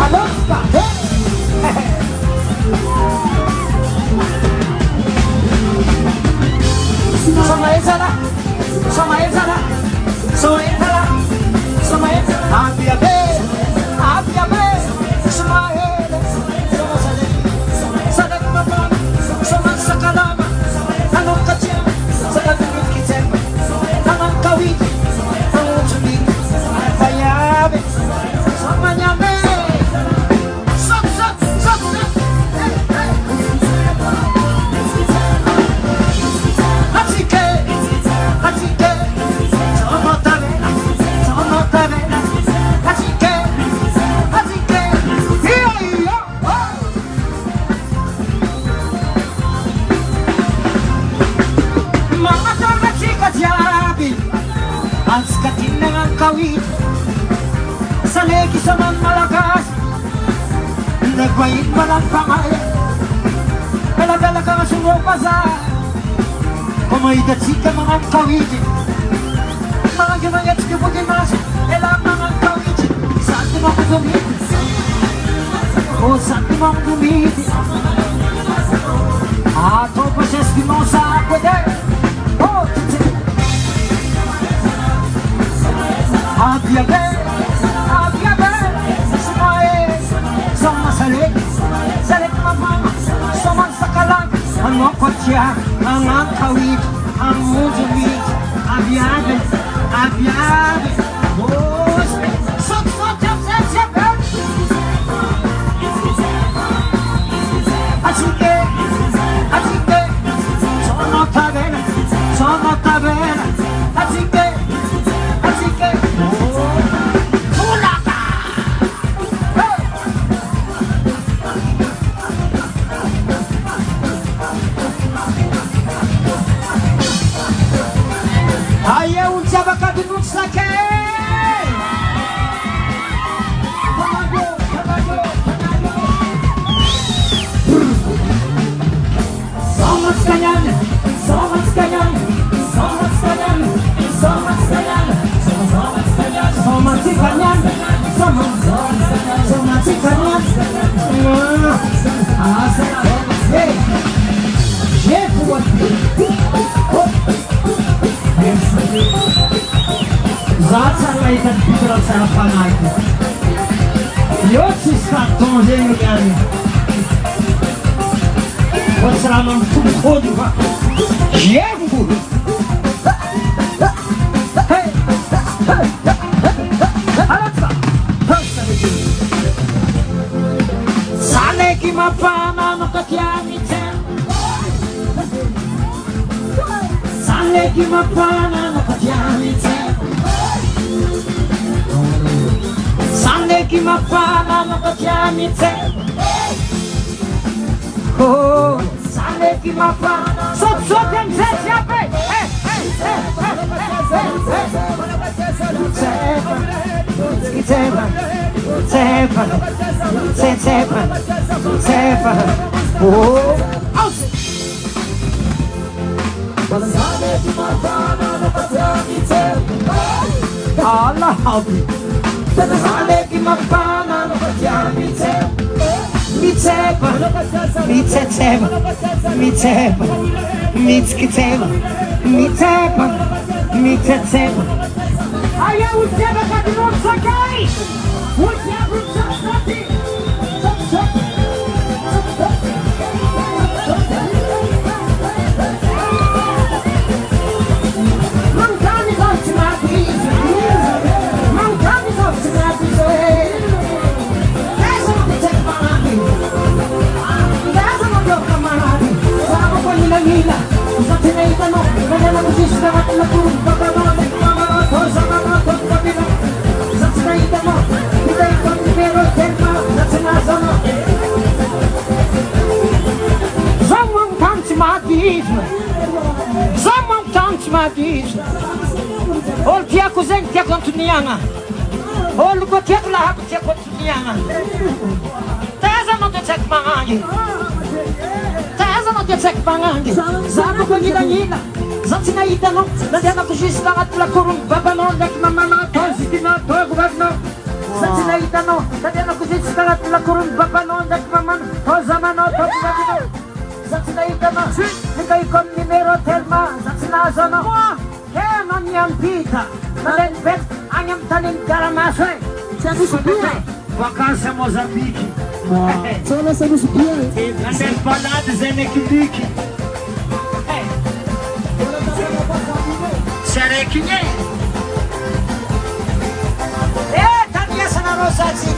aloska, Sama ezala, sama ezala, sama ezala, sama ezala. Abiabe, abiabe, sama ele, sama sale, sale mama, sama sakalama. Anong katya, sa labing kitsemba, tangang kawit, tangang sumit, payabe, sa manyame. Sok, sok, sok, sok, Hatike, hatike, sama tabela, hatike, hatike, iyo, iyo, Mga torna jabi, ang skatin ng ang kawit, sa legi sa man malakas, nagwait malang pangay, kalagala ka nga sumupasa, kumaidat sika mga kawit, mga gimayat sa kibugimas, elang mga kawit, saan di mga dumit, o saan di mga dumit, ato pa siya di mga sa pwede. Ang kotya, ang kawit, ang mujumit, abiyag, sok, asike, sono tabena, asike, mulaka. Ayaw siya baka binusake! Panalo! Somas kanyan! Somas kanyan! Hey! Chef, what? Zaten ayıdan bir taraf sana panaydı. Yok siz karton zengin yani. O sıranın tüm kodu var. Yebu. Hey. Alatma. Sane ki mapana no katyamite. Sane ki mapana no katyamite. Sane ki mapana no katyamite. Oh, sane ki mapana. Sok hem ses yapı. Sepa. Oh, Allah abi. Sane ki mapana no katyamite. Mitema. Ayaw siya nakadunod sa kay! Huwag niya sa atin! Ol tia kuzen tia kontuniana. Ol go tia lahab tia kontuniana. Taza no tia mangangi. Taza no tia mangangi. Zabu ko nila. Zatina ita no. Nadiana ko jis langat la kurung babanon dak mama to sikina to gubernno. Zatina ita no. Nadiana ko jis langat la kurung babanon dak mama to zamano to gubernno. Zatina ita no. Nikay kon numero terma. Zatina zona. Hemen yan pita, nalen bet anyam tanin garamasoy. Sabi si Pia. Vakansa Mozambique. Sana sabi si Pia. Nalen balad zenekindiki. Serekinye. Tanya sana rosaci.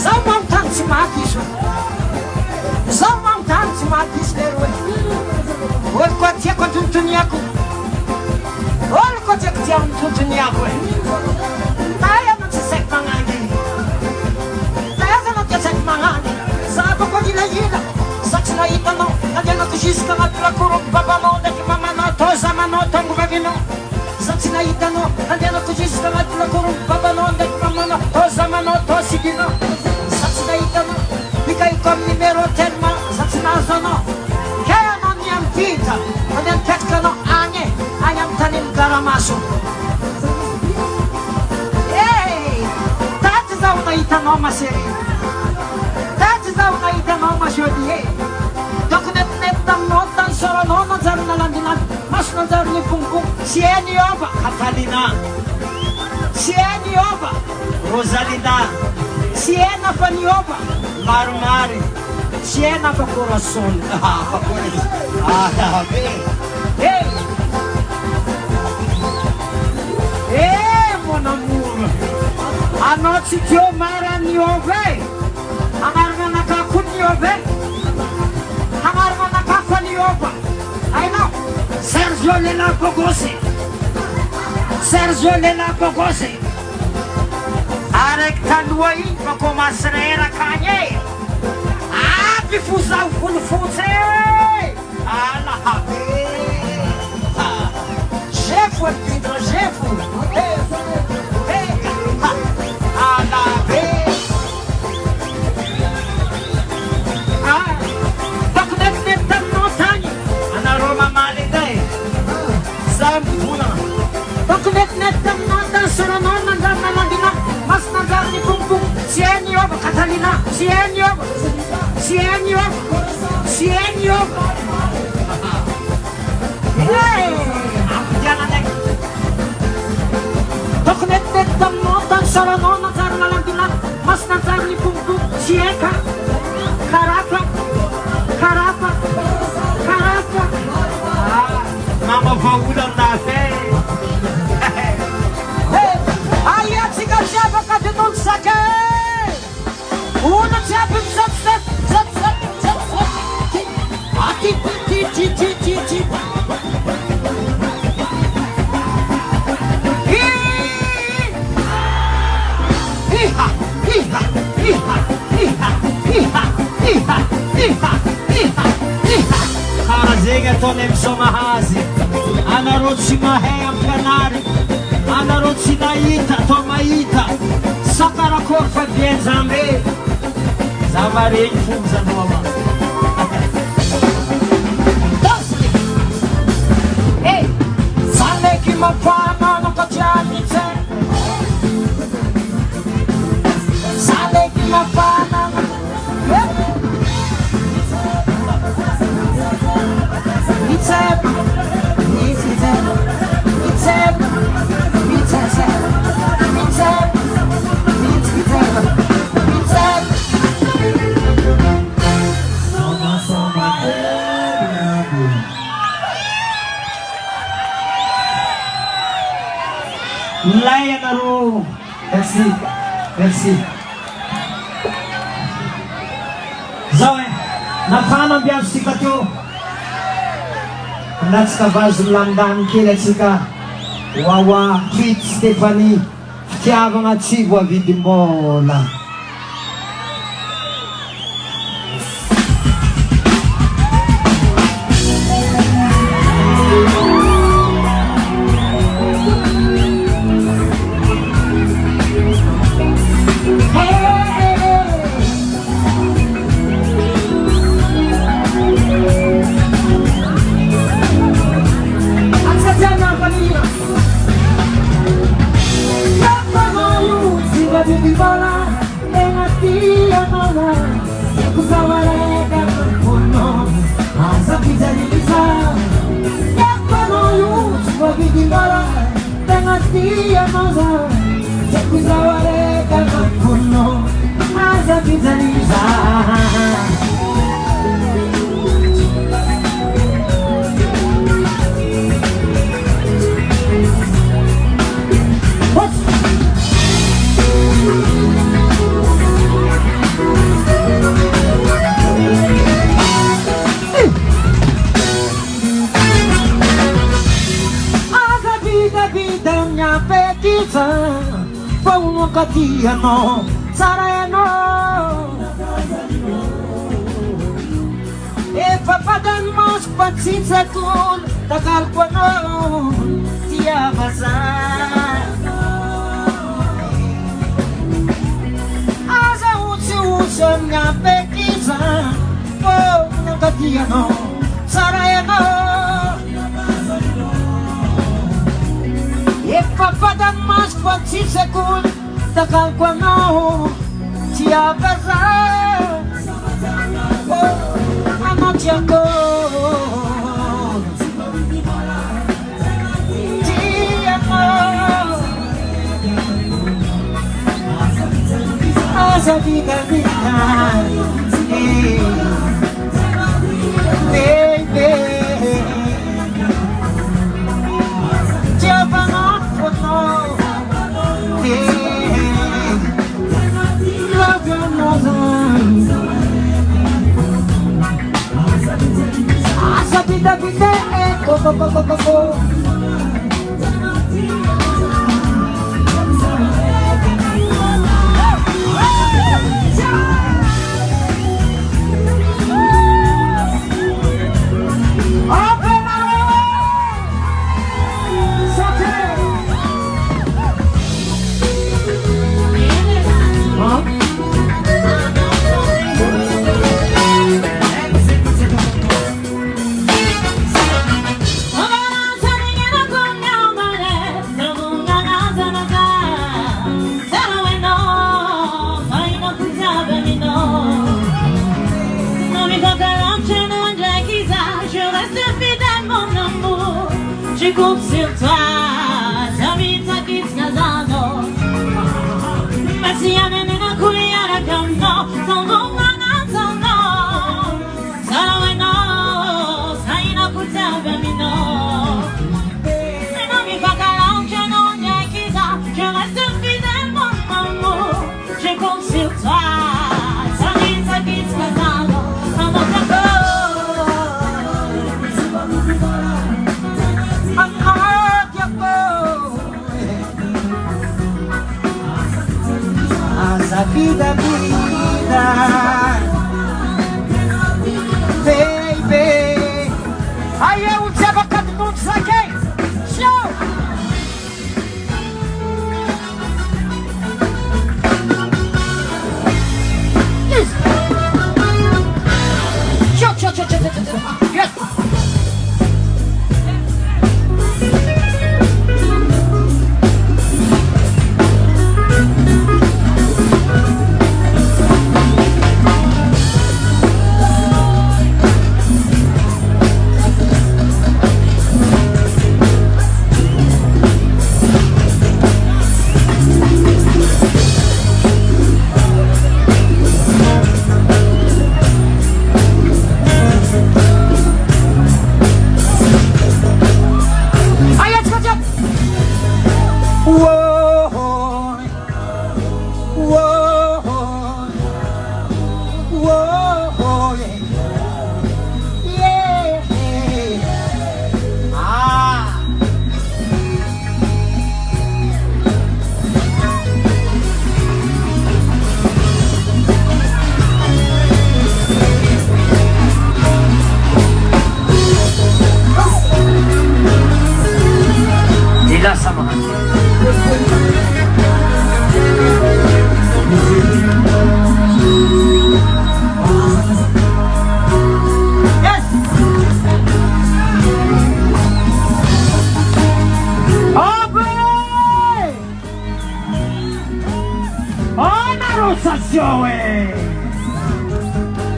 Zaman tansi makisu. Zaman tansi makis lerwe. Wal kwatia kontuntunyaku. Ol ko tek jam tutunya ko. Taya mo sa mangangi. Taya sa mo sa mangangi. Sabi ko gila. Saksina itano. Nadyan ako siska at lakurong babano. Daki mamano to sa mano to mugagino. Saksina itano. Nadyan ako siska at lakurong babano. Daki mamano to sa mano to sigino. Saksina itano. Bigay ko numero terma. Saksina zono. Kaya mo niyang kita. Nadyan tekla no anye. Ayam tanim garamaso. Hey, tati zau na itano maseri. Tati zau na itano masodi. Dokunet netam notan soro no nazar na landinan. Mas nazar ni pungpung sieni oba Catalina. Sieniova, Rosalida, Siena Paniova, Marmari, Siena pa coração. Tá bem. Ei, mon amour, a noite que eu mara niove, a marga na cacu niove, a marga na cafa niova. Ai não, Sergio Lena Pogose, Sergio Lena Pogose. Arek tanwai pakomasrera kanye. Bifuzau fulfuse. Ala habe. Jefu Pedro Jefu. Ala be. Baknet netam notani. Ana Roma malidai. Zampuna. Baknet netam notan suranon nandam nalandina. Mas nandam ni kumpung. Sieniova Catalina. Sieniova. Sieniova. Sieniova. Hey! Jangan nek. Doknet netam notan suranon nandam nalandina. Mas nandam ni kumpung. Sieka. Karapa. Karapa. Karapa. Mama Paula na fé. Aí a tica chava cadê não saque? Uma chava zap zap zap zap zap zap. Aqui ti ti ti ti ti. Iha iha iha iha iha iha iha iha iha. Karazega tonem somahazi. Anarotsi mahayam kanari. Anarotsi naita tomaita. Sakara korfa bien zambe. Zamare fuza nova. Hey, sale ki mapana no kachanite. Sale ki mapana. Laia Naru. Merci. Merci. Zoe, nafana biar sika tu. Natska vazo landan kila sika. Wawa, Pete, Stephanie, fitiavagna tsivo avidim-bola. No, sareno. E papagan mas patsitsa kun tagal ko no tiya basa. Asa utsi nga pekisa oh nakatia no sareno. E papagan mas patsitsa kun takal ko no siya basa oh ano siya ko siya mo Essa vida é vida. Baby, Jehovah not for no. Love your mother. Essa vida é go. Je compte sur toi, j'habite à Kitsgazano. Merci à Nena Kouliana Kamno, Tondo Manatano. Salaweno, Saina Kutabamino. Et non, mi fa calant, je n'en ai qu'isa, je reste fidèle, mon amour. Je compte sur toi, j'habite à Kitsgazano. Tondo Manatano. Essa vida é vida, baby. Aí eu te abacado do mundo, saquei. Show! Yes! Show. Yes!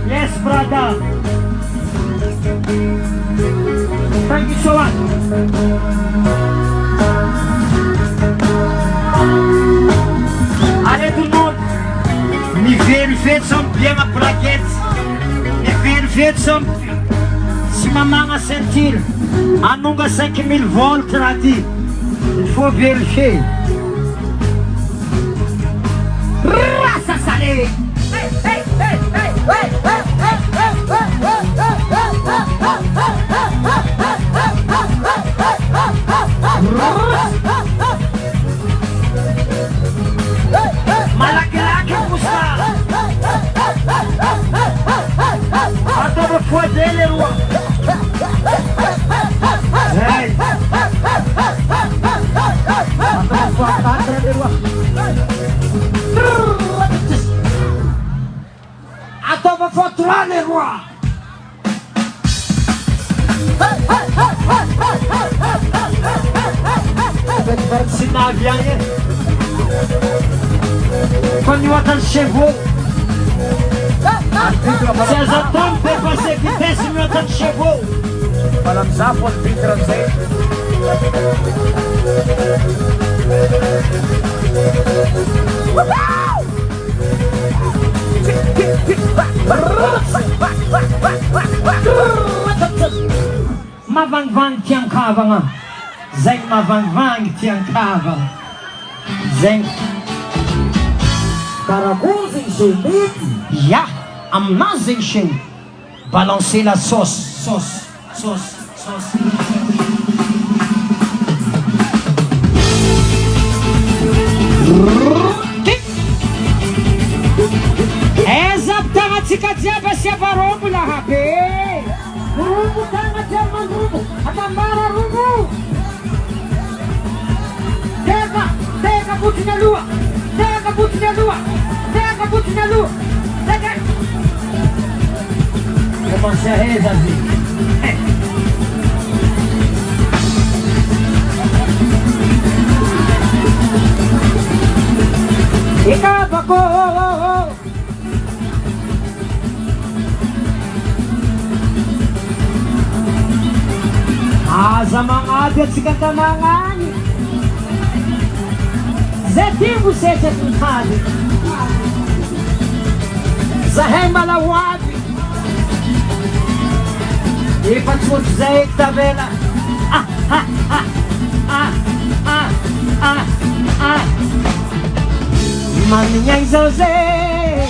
Yes, brother. Thank you so much. Allez tout le monde, mi fait son bien ma plaquette. Mi fait son. Si ma maman sentir, a nunca 5000 volts là dit. Il faut vérifier. Raça salé. Malaki custa. Adoro foi dele, Lua. Ei. Adoro foi a cara dele, Lua. Adoro foi atrás dele, Lua. Vai ensinar a viagem. Quando o outro chegou, vocês já estão bem para ser vitesse, o outro chegou. Falamos já, pode vir trazer. fitaovagna zay mahavangvangy tian-kava zay Karakory zegny se mety. ya aminazy zegny se balancer la sauce. Eza tagnatsika jiaby asiava rombo lahabe. Rombo tagna jiaby rombo. Atambara rombo. Teka botiny aloha. Teka botiny aloha. Teka botiny aloha. Teka. Commencez à reza Ikabako. Aza mangady atsika tanagna. Zay timbo setra tintady. Zahay mbala hoavy. Efa tsotro zay eky tavela. Manignaigny zao zay.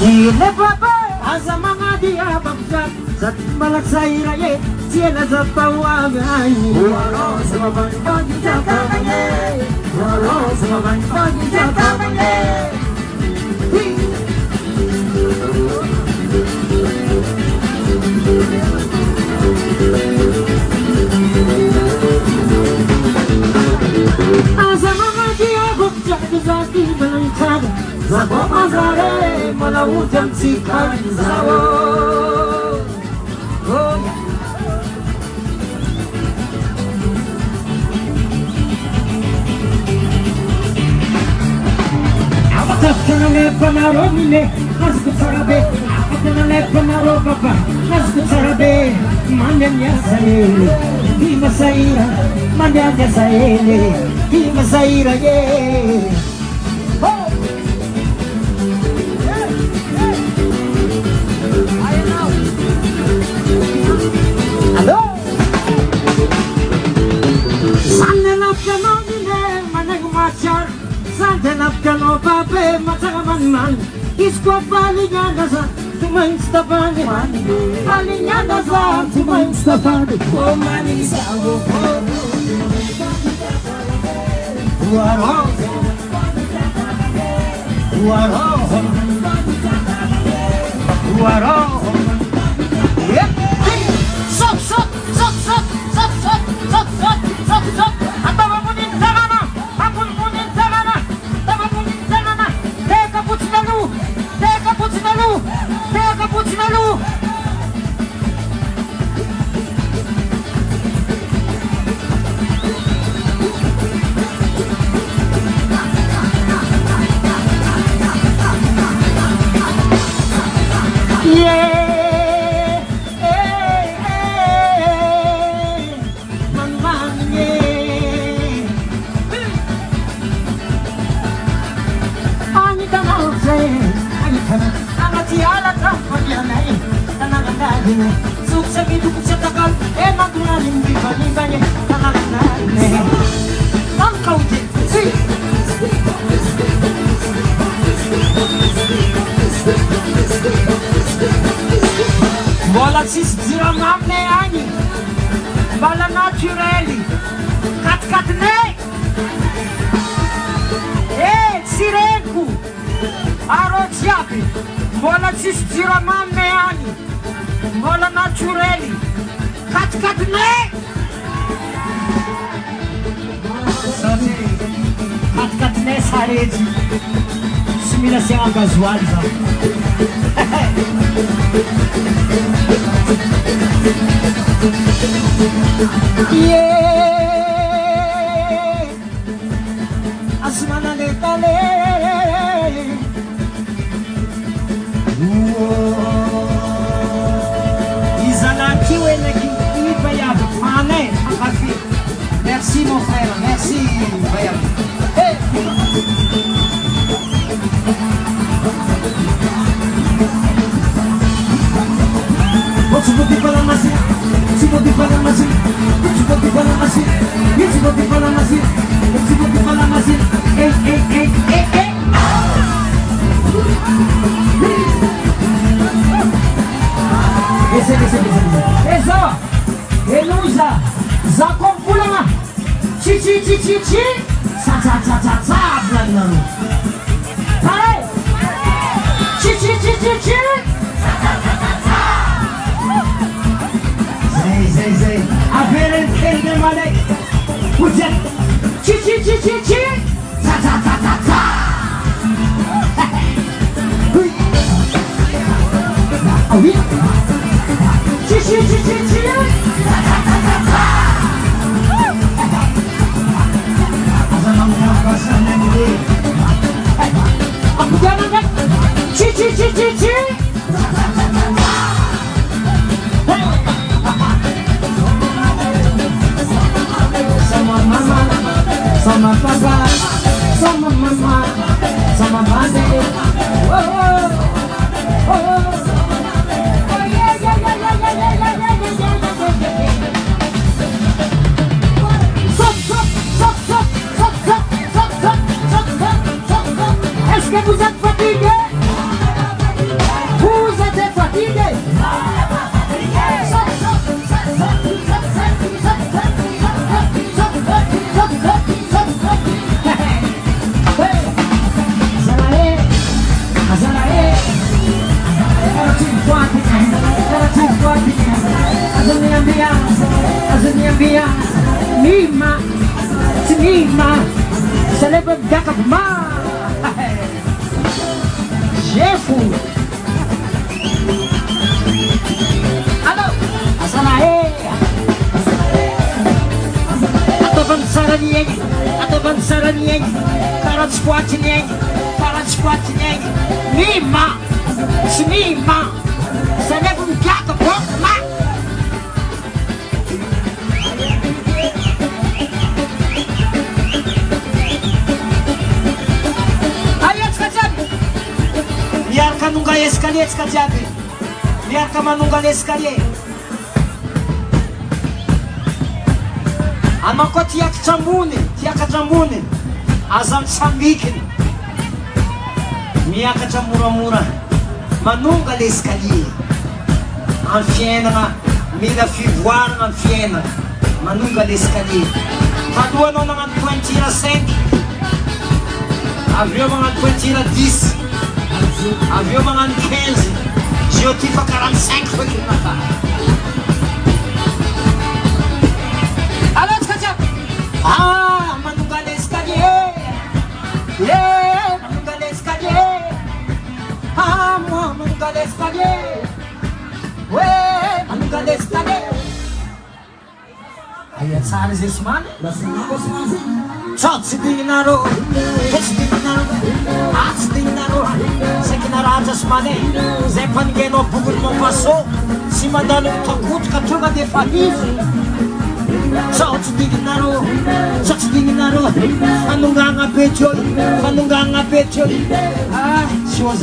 Ile baba aza mangady abakja zat malaksaira ye tiela zapawami ani rosa mabani bani takamane rosa mabani bani takamane aza mangady abakja zati malaksaira Zabo mazare mala utam tsikani zawo. Oh yeah. Abatafkana le panaro mine nasku sarabe. Abatafkana le panaro papa nasku sarabe. Mandanya saele, hima saira. Mandanya saele, hima saira ye. Santenapkano pape matagaman Isko balinyanda sa tumain stapani Balinyanda sa tumain stapani Oh mani sawo Waro Sop Atama punin tagana Apun punin tagana Tama punin tagana Teka putsinalu Teka putsinalu Teka putsinalu Yeah Sukses hidup cetakan enak ngalim di bani-bani tangan-tangan Tangkau je Bola sis ziramam ne ani Bola natureli Kat-kat ne sirenku Arociapi Bola sis ziramam ne ani Bola natureli Kat-kat ne Kat-kat ne saredi mila siya ang gazual sa. Yeah, asmana letale. Izanatiwe na kiipa ya pane akafi. Merci mon frère, merci frère. Hey. Zay. Aferin eline malek. Hujan. Ci. Ta. Hui. Awi. Ci. Ta. Azam kapasan ini. Aku jangan kan. Ci. Sama papa, sama mama, sama bade. Est-ce que vous êtes fatigué? Vous êtes fatigué? Mima, celebra gakap ma. Chefu. Ano? Ato bansaran niya. Karat squat niya. Mima. Si Mima. Celebra gakap ma. Biarkan nunggal escalier sekalian. Biarkan manunggal escalier. Anako tiak kajambuni. Azam sambikin. Miaka mura-mura. Manunggal escalier. Ancienne, mila fivoire ancienne. Manunggal escalier. Kadua no nangan 25. Avião mga 10. Avião mga 15. Joti fa 45 foi que mata. Alô, escadinha. Manunggal escalier. Yeah, manunggal escalier. Manunggal escalier. Manunggal escalier. Ayat sari zisman. Chot dinaro, sekinarajas mane, zepan geno bugun mo paso, si madalong takut katunga de faliz. Chot dinaro, anong nga pechoy, siya